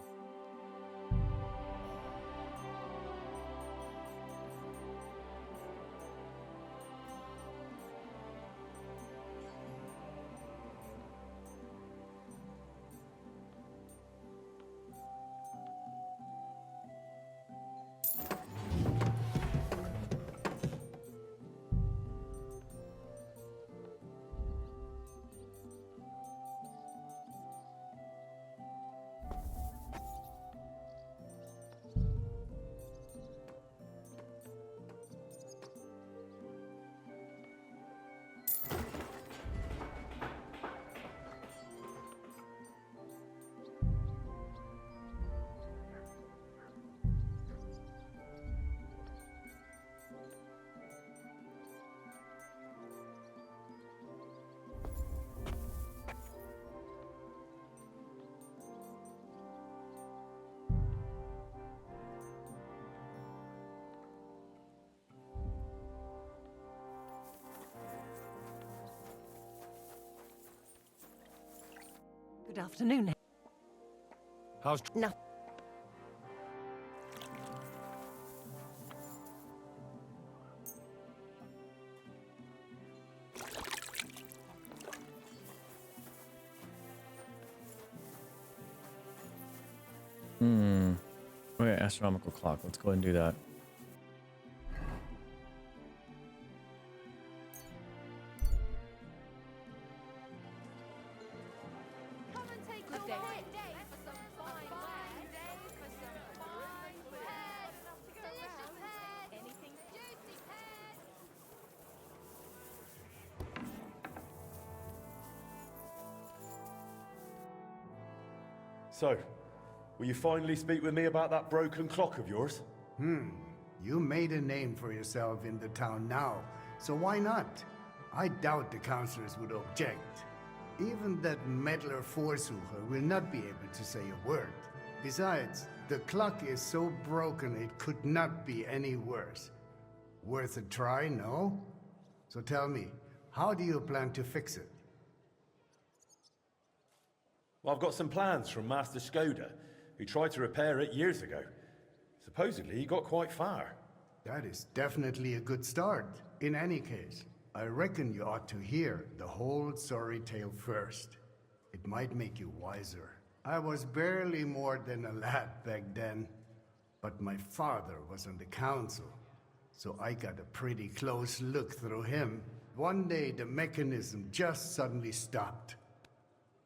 Good afternoon. How's... No. Okay, astronomical clock. Let's go ahead and do that. So, will you finally speak with me about that broken clock of yours? You made a name for yourself in the town now, so why not? I doubt the councillors would object. Even that meddler Vorsucher will not be able to say a word. Besides, the clock is so broken it could not be any worse. Worth a try, no? So tell me, how do you plan to fix it? Well, I've got some plans from Master Skoda, who tried to repair it years ago. Supposedly, he got quite far. That is definitely a good start. In any case, I reckon you ought to hear the whole sorry tale first. It might make you wiser. I was barely more than a lad back then, but my father was on the council, so I got a pretty close look through him. One day the mechanism just suddenly stopped.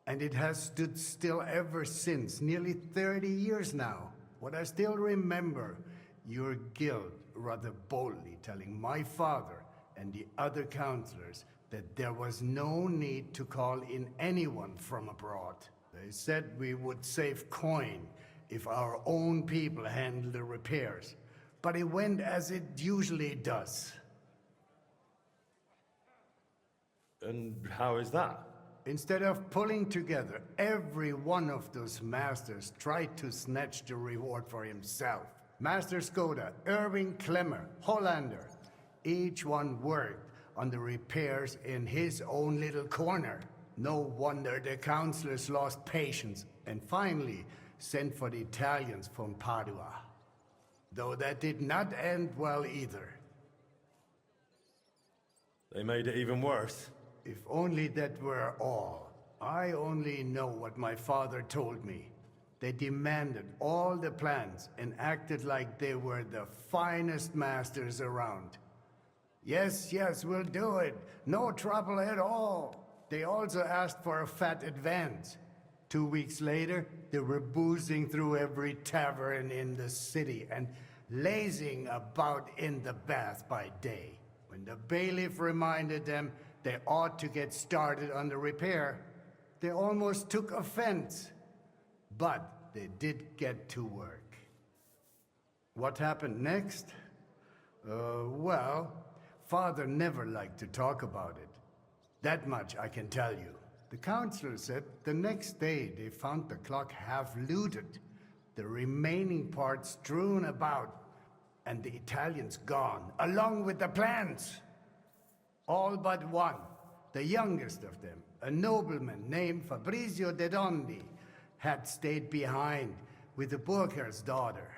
And it has stood still ever since, nearly 30 years now. What I still remember, your guild rather boldly telling my father and the other councillors that there was no need to call in anyone from abroad. They said we would save coin if our own people handled the repairs, but it went as it usually does. And how is that? Instead of pulling together, every one of those masters tried to snatch the reward for himself. Master Skoda, Irving Klemmer, Hollander, each one worked on the repairs in his own little corner. No wonder the councillors lost patience and finally sent for the Italians from Padua. Though that did not end well either. They made it even worse. If only that were all. I only know what my father told me. They demanded all the plans and acted like they were the finest masters around. Yes, yes, we'll do it. No trouble at all. They also asked for a fat advance. 2 weeks later, they were boozing through every tavern in the city and lazing about in the bath by day. When the bailiff reminded them they ought to get started on the repair, they almost took offense. But they did get to work. What happened next? Well, Father never liked to talk about it. That much I can tell you. The councillor said the next day they found the clock half looted, the remaining parts strewn about, and the Italians gone, along with the plans. All but one, the youngest of them, a nobleman named Fabrizio de Dondi, had stayed behind with the Burkhar's daughter.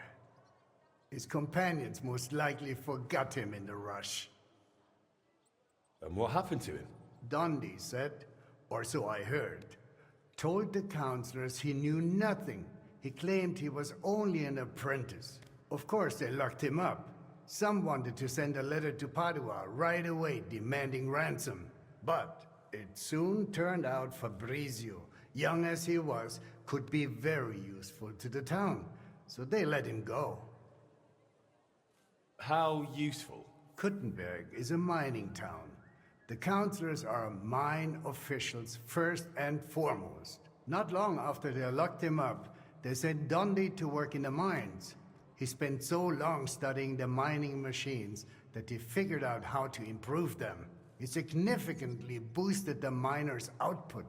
His companions most likely forgot him in the rush. And what happened to him? Dondi said, or so I heard, told the councillors he knew nothing. He claimed he was only an apprentice. Of course, they locked him up. Some wanted to send a letter to Padua right away demanding ransom. But it soon turned out Fabrizio, young as he was, could be very useful to the town. So they let him go. How useful? Kuttenberg is a mining town. The councillors are mine officials first and foremost. Not long after they locked him up, they sent Dondi to work in the mines. He spent so long studying the mining machines that he figured out how to improve them. He significantly boosted the miners' output,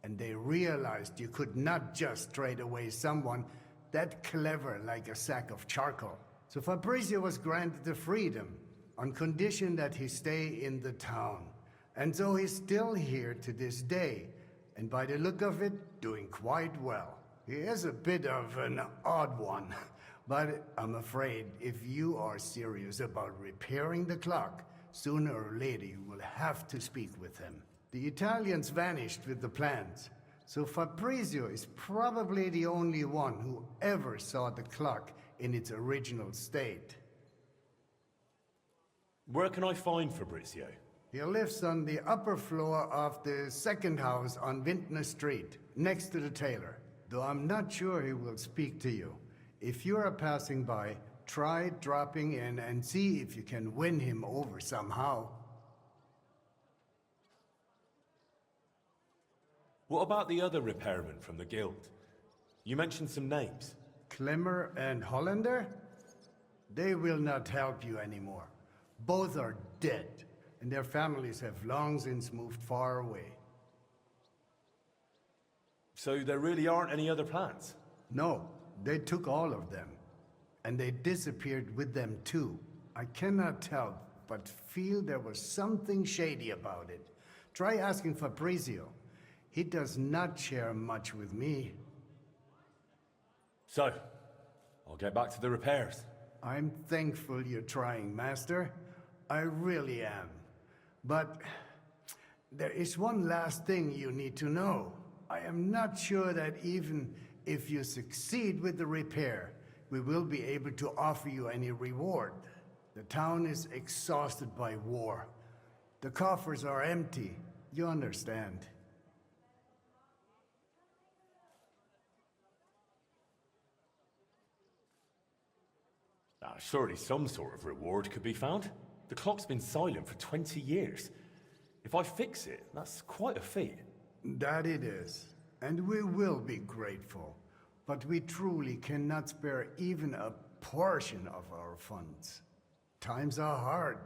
and they realized you could not just trade away someone that clever like a sack of charcoal. So Fabrizio was granted the freedom, on condition that he stay in the town. And so he's still here to this day, and by the look of it, doing quite well. He is a bit of an odd one. But I'm afraid if you are serious about repairing the clock, sooner or later you will have to speak with him. The Italians vanished with the plans, so Fabrizio is probably the only one who ever saw the clock in its original state. Where can I find Fabrizio? He lives on the upper floor of the second house on Vintner Street, next to the tailor, though I'm not sure he will speak to you. If you are passing by, try dropping in and see if you can win him over somehow. What about the other repairmen from the guild? You mentioned some names. Klemmer and Hollander? They will not help you anymore. Both are dead, and their families have long since moved far away. So there really aren't any other plans? No. They took all of them, and they disappeared with them too. I cannot help but feel there was something shady about it. Try asking Fabrizio. He does not share much with me. So, I'll get back to the repairs. I'm thankful you're trying, Master. I really am. But there is one last thing you need to know. I am not sure that even if you succeed with the repair, we will be able to offer you any reward. The town is exhausted by war. The coffers are empty. You understand. Surely some sort of reward could be found. The clock's been silent for 20 years. If I fix it, that's quite a feat. That it is. And we will be grateful. But we truly cannot spare even a portion of our funds. Times are hard.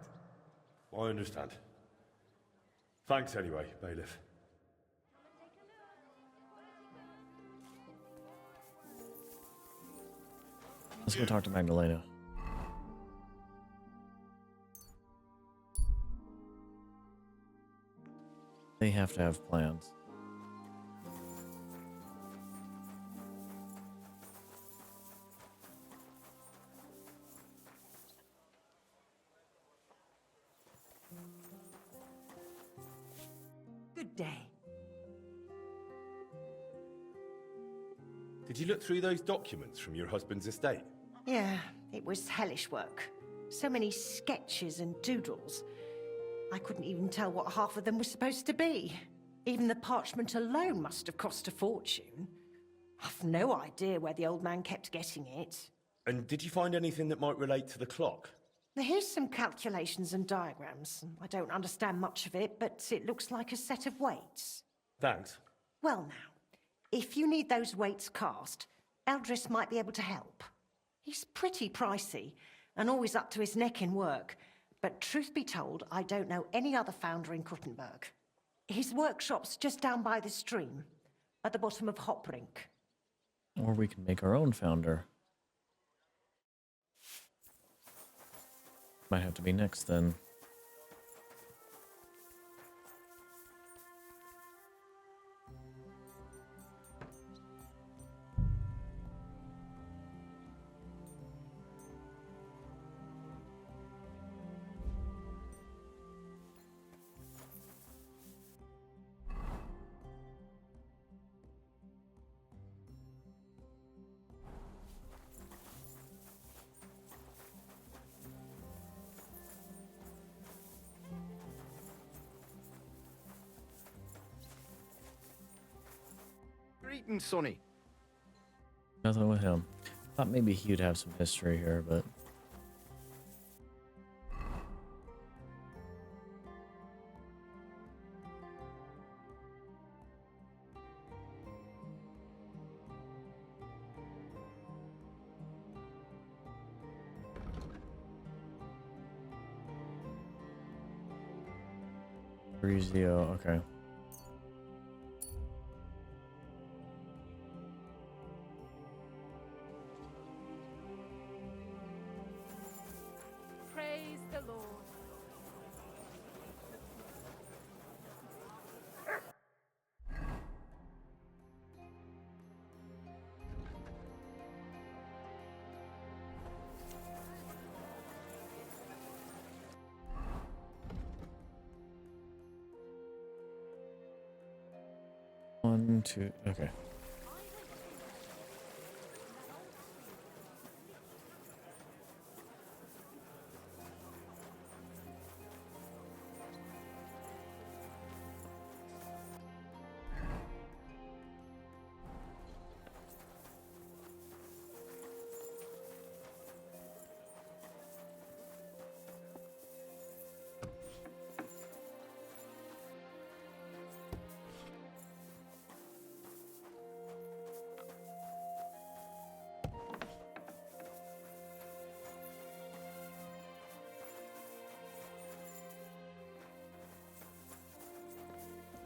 I understand. Thanks anyway, Bailiff. Let's go talk to Magdalena. They have to have plans. Good day. Did you look through those documents from your husband's estate? Yeah, it was hellish work. So many sketches and doodles. I couldn't even tell what half of them were supposed to be. Even the parchment alone must have cost a fortune. I've no idea where the old man kept getting it. And did you find anything that might relate to the clock? Here's some calculations and diagrams. I don't understand much of it, but it looks like a set of weights. Thanks. Well now, if you need those weights cast, Eldris might be able to help. He's pretty pricey, and always up to his neck in work. But truth be told, I don't know any other founder in Kuttenberg. His workshop's just down by the stream, at the bottom of Hoprink. Or we can make our own founder. Might have to be next then. Greetings, Sonny. Nothing with him. Thought maybe he'd have some history here, but... Rizio, okay. Praise the Lord. One, two, okay.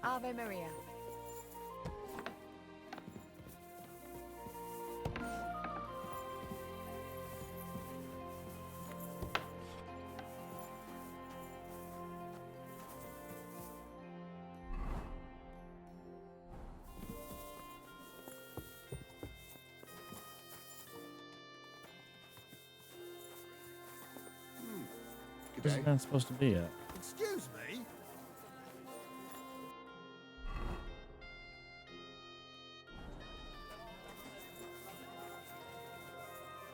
Ave Maria. Where's this man supposed to be at? Excuse me?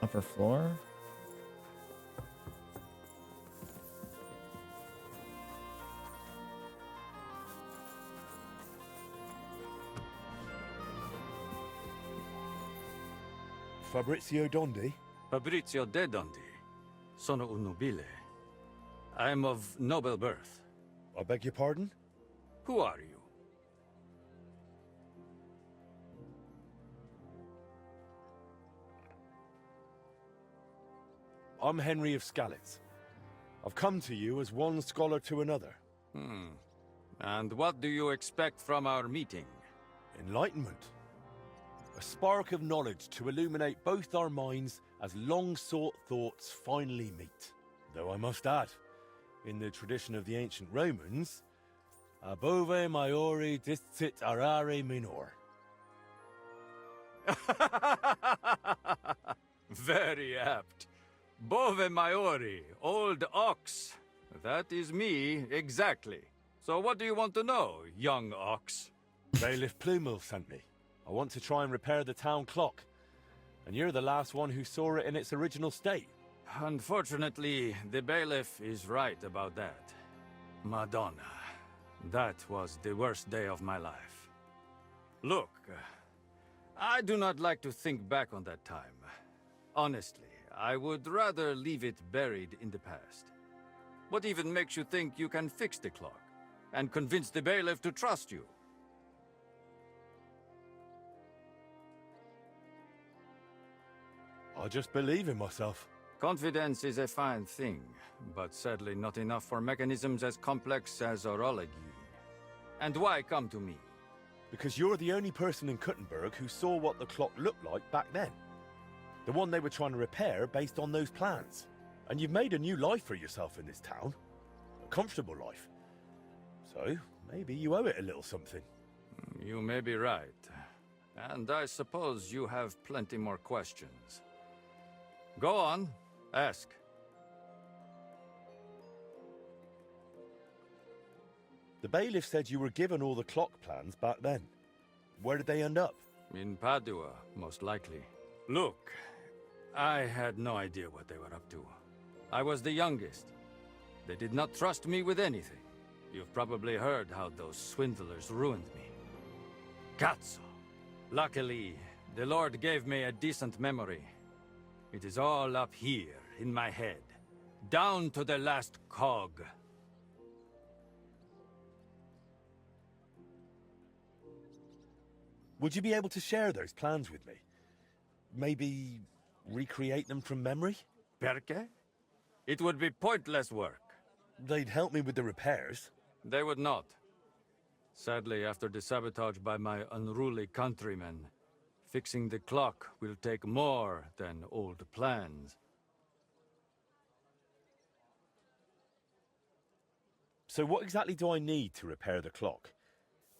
Upper floor? Fabrizio Dondi? Fabrizio de Dondi. Sono un nobile. I am of noble birth. I beg your pardon? Who are you? I'm Henry of Skalitz. I've come to you as one scholar to another. And what do you expect from our meeting? Enlightenment. A spark of knowledge to illuminate both our minds as long-sought thoughts finally meet. Though I must add, in the tradition of the ancient Romans, above maiore discit arare minor. Very apt. Bove maiori, old ox. That is me, exactly. So what do you want to know, young ox? Bailiff Plumel sent me. I want to try and repair the town clock. And you're the last one who saw it in its original state. Unfortunately, the bailiff is right about that. Madonna. That was the worst day of my life. Look, I do not like to think back on that time. Honestly, I would rather leave it buried in the past. What even makes you think you can fix the clock and convince the bailiff to trust you? I just believe in myself. Confidence is a fine thing, but sadly not enough for mechanisms as complex as orology. And why come to me? Because you're the only person in Kuttenberg who saw what the clock looked like back then. The one they were trying to repair based on those plans. And you've made a new life for yourself in this town. A comfortable life. So, maybe you owe it a little something. You may be right. And I suppose you have plenty more questions. Go on, ask. The bailiff said you were given all the clock plans back then. Where did they end up? In Padua, most likely. Look, I had no idea what they were up to. I was the youngest. They did not trust me with anything. You've probably heard how those swindlers ruined me. Cazzo! Luckily, the Lord gave me a decent memory. It is all up here, in my head. Down to the last cog. Would you be able to share those plans with me? Maybe recreate them from memory? Perché? It would be pointless work. They'd help me with the repairs. They would not. Sadly, after the sabotage by my unruly countrymen, fixing the clock will take more than old plans. So what exactly do I need to repair the clock?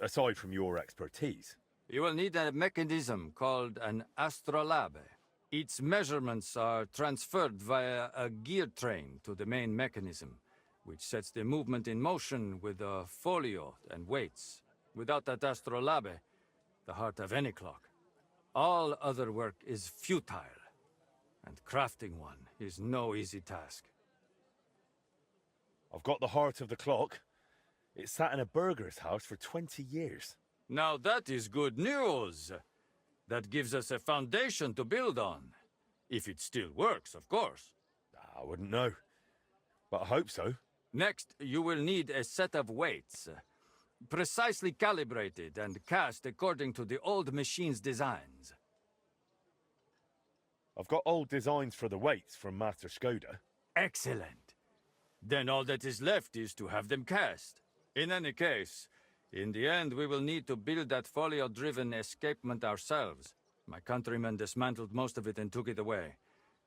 Aside from your expertise. You will need a mechanism called an astrolabe. Its measurements are transferred via a gear train to the main mechanism, which sets the movement in motion with a folio and weights. Without that astrolabe, the heart of any clock, all other work is futile, and crafting one is no easy task. I've got the heart of the clock. It sat in a burgher's house for 20 years. Now that is good news. That gives us a foundation to build on. If it still works, of course. I wouldn't know, but I hope so. Next, you will need a set of weights, precisely calibrated and cast according to the old machine's designs. I've got old designs for the weights from Master Skoda. Excellent. Then all that is left is to have them cast. In any case, in the end we will need to build that folio-driven escapement ourselves. My countrymen dismantled most of it and took it away.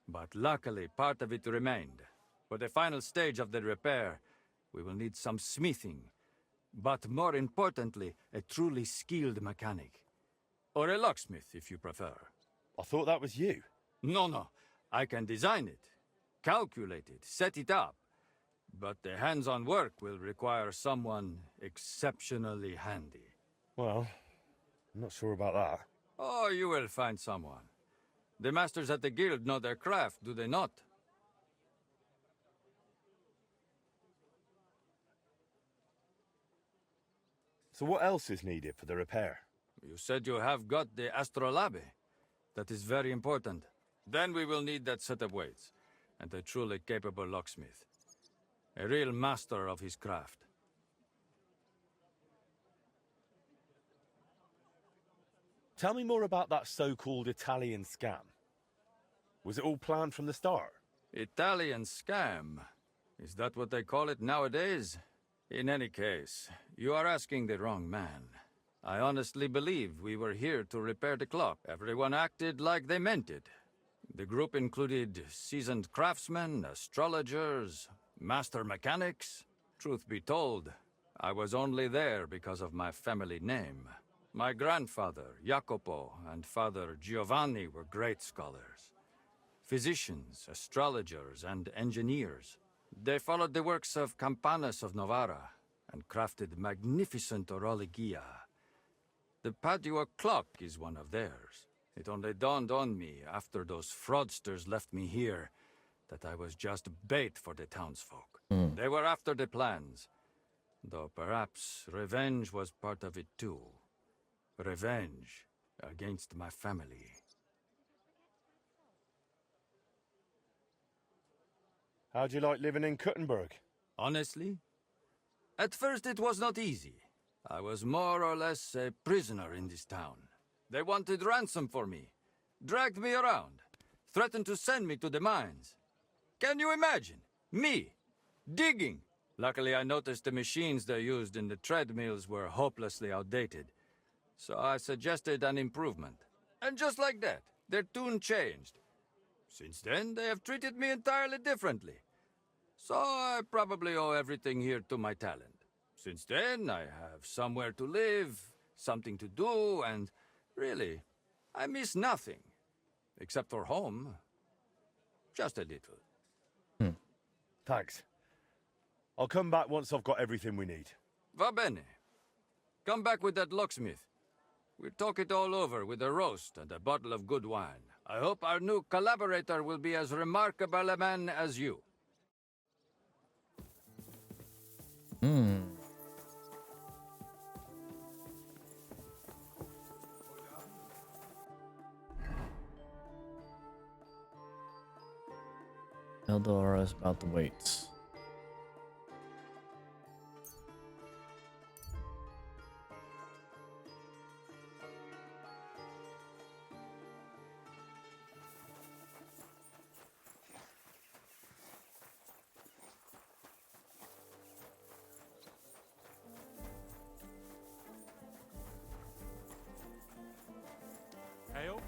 But luckily, part of it remained. For the final stage of the repair, we will need some smithing. But more importantly, a truly skilled mechanic. Or a locksmith, if you prefer. I thought that was you. No. I can design it, calculate it, set it up. But the hands-on work will require someone exceptionally handy. Well, I'm not sure about that. Oh, you will find someone. The masters at the guild know their craft, do they not? So what else is needed for the repair? You said you have got the astrolabe. That is very important. Then we will need that set of weights, and a truly capable locksmith. A real master of his craft. Tell me more about that so-called Italian scam. Was it all planned from the start? Italian scam? Is that what they call it nowadays? In any case, you are asking the wrong man. I honestly believe we were here to repair the clock. Everyone acted like they meant it. The group included seasoned craftsmen, astrologers, master mechanics. Truth be told, I was only there because of my family name. My grandfather, Jacopo, and father, Giovanni, were great scholars. Physicians, astrologers, and engineers. They followed the works of Campanus of Novara and crafted magnificent orologia. The Padua clock is one of theirs. It only dawned on me after those fraudsters left me here that I was just bait for the townsfolk. They were after the plans, though perhaps revenge was part of it too. Revenge against my family. How'd you like living in Kuttenberg? Honestly? At first it was not easy. I was more or less a prisoner in this town. They wanted ransom for me, dragged me around, threatened to send me to the mines. Can you imagine? Me, digging. Luckily I noticed the machines they used in the treadmills were hopelessly outdated. So I suggested an improvement. And just like that, their tune changed. Since then, they have treated me entirely differently. So I probably owe everything here to my talent. Since then, I have somewhere to live, something to do, and really, I miss nothing. Except for home. Just a little. Thanks. I'll come back once I've got everything we need. Va bene. Come back with that locksmith. We'll talk it all over with a roast and a bottle of good wine. I hope our new collaborator will be as remarkable a man as you. Tell Dolores about the weights. Hail.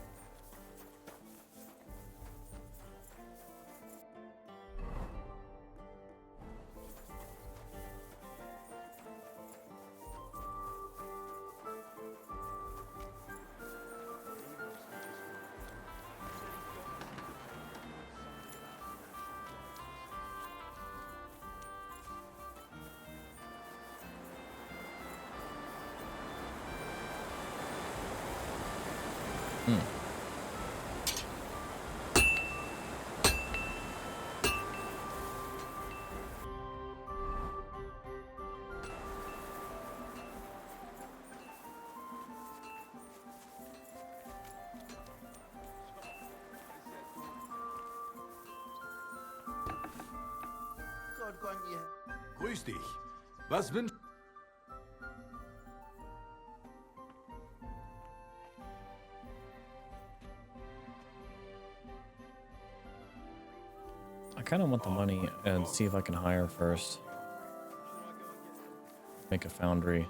Grüß dich. Was wünschst I kind of want the money and see if I can hire first. Make a foundry.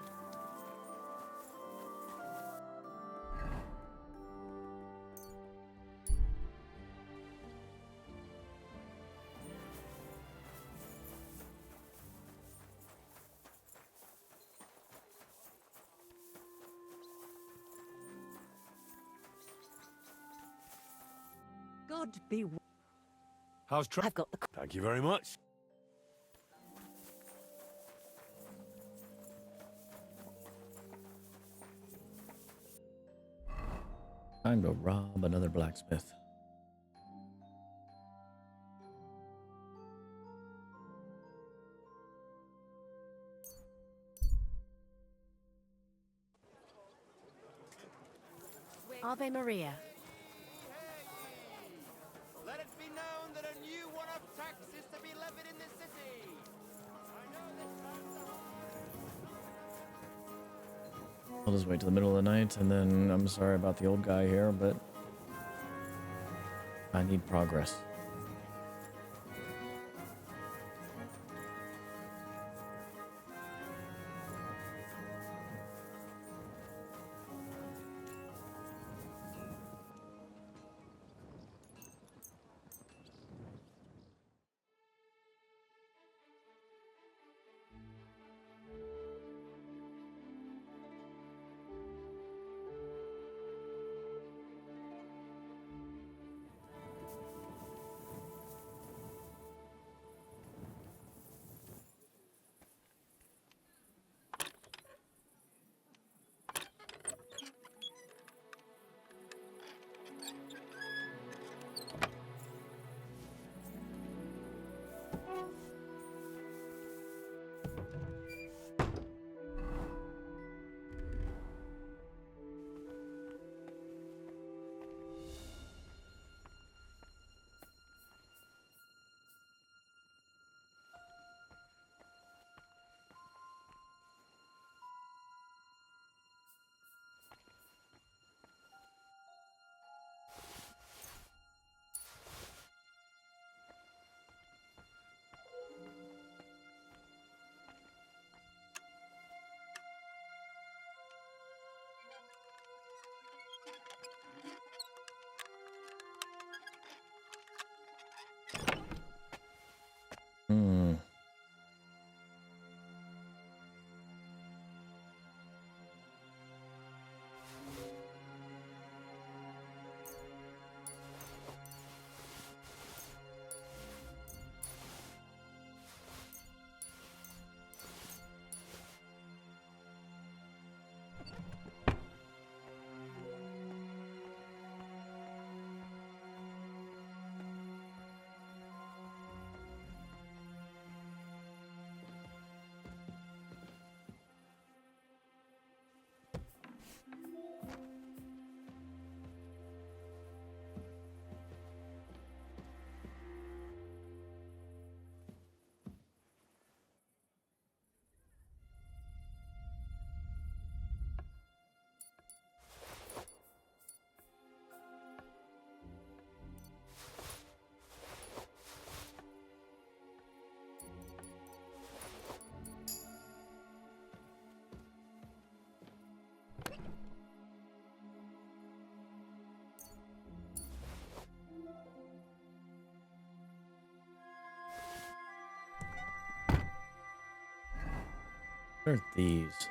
God be. How's I've got the. Thank you very much. Time to rob another blacksmith. Ave Maria. Let it be known that a new one-off tax is to be levied in this city. I'll just wait till the middle of the night, and then I'm sorry about the old guy here, but I need progress. Hmm. What are these?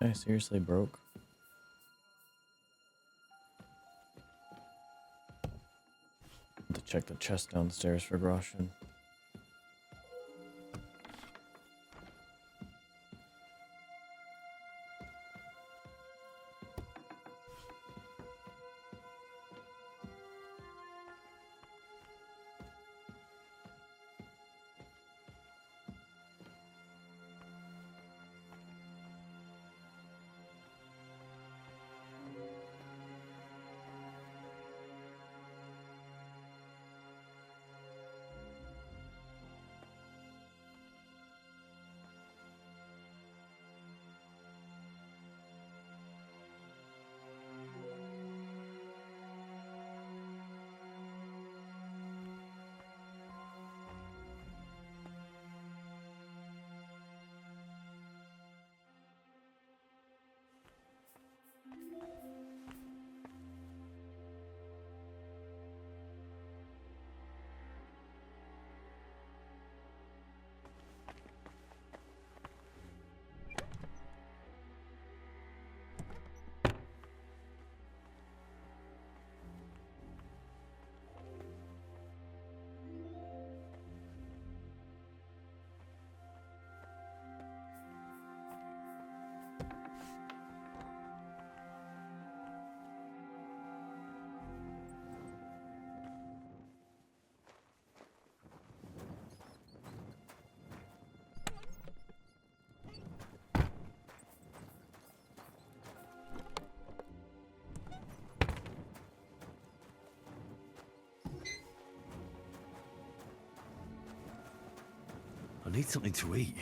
I seriously broke. To check the chest downstairs for groschen. need something to eat.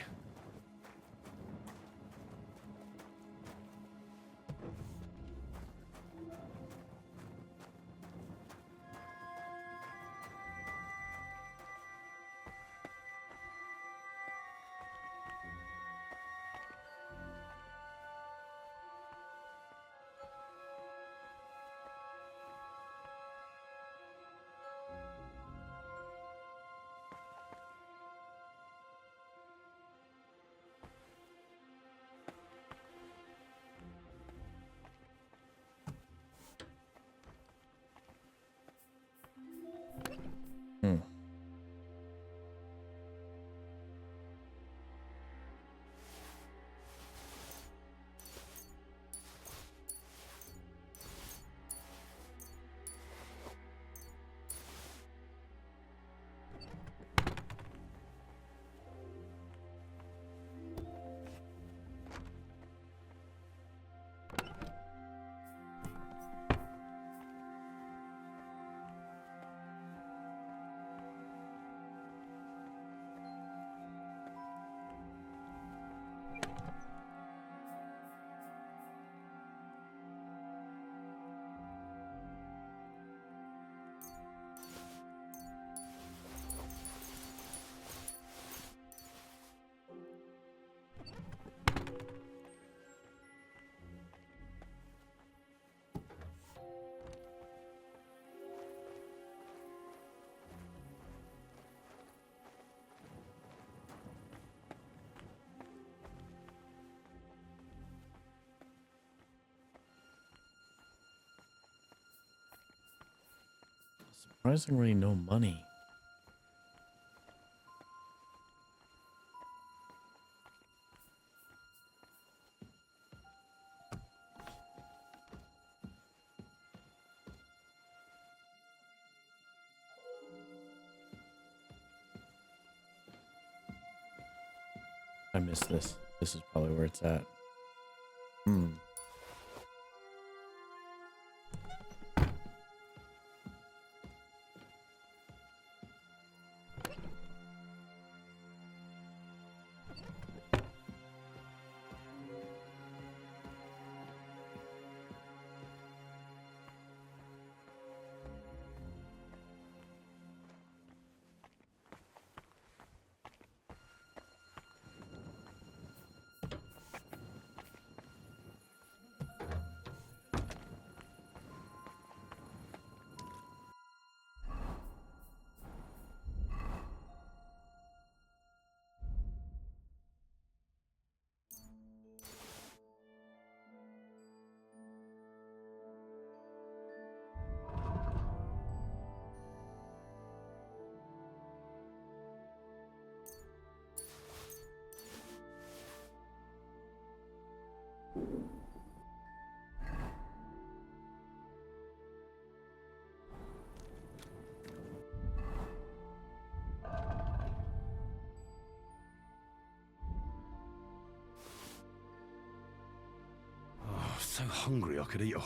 Surprisingly, no money. I missed this. This is probably where it's at. So hungry I could eat a...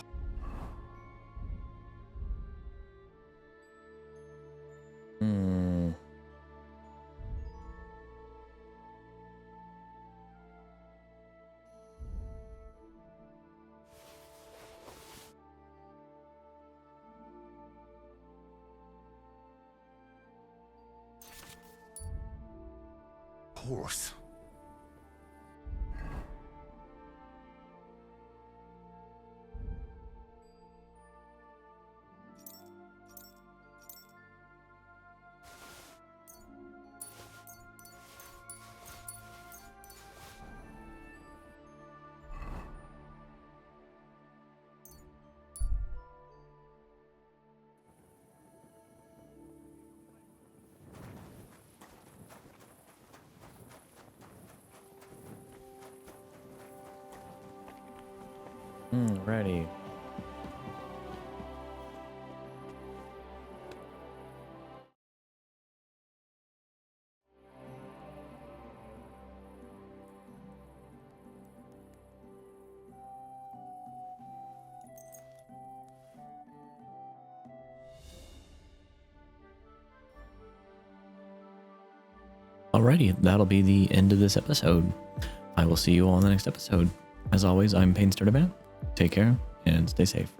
horse. Ready. Alrighty, that'll be the end of this episode. I will see you all in the next episode. As always, I'm Paden Sturtevant. Take care and stay safe.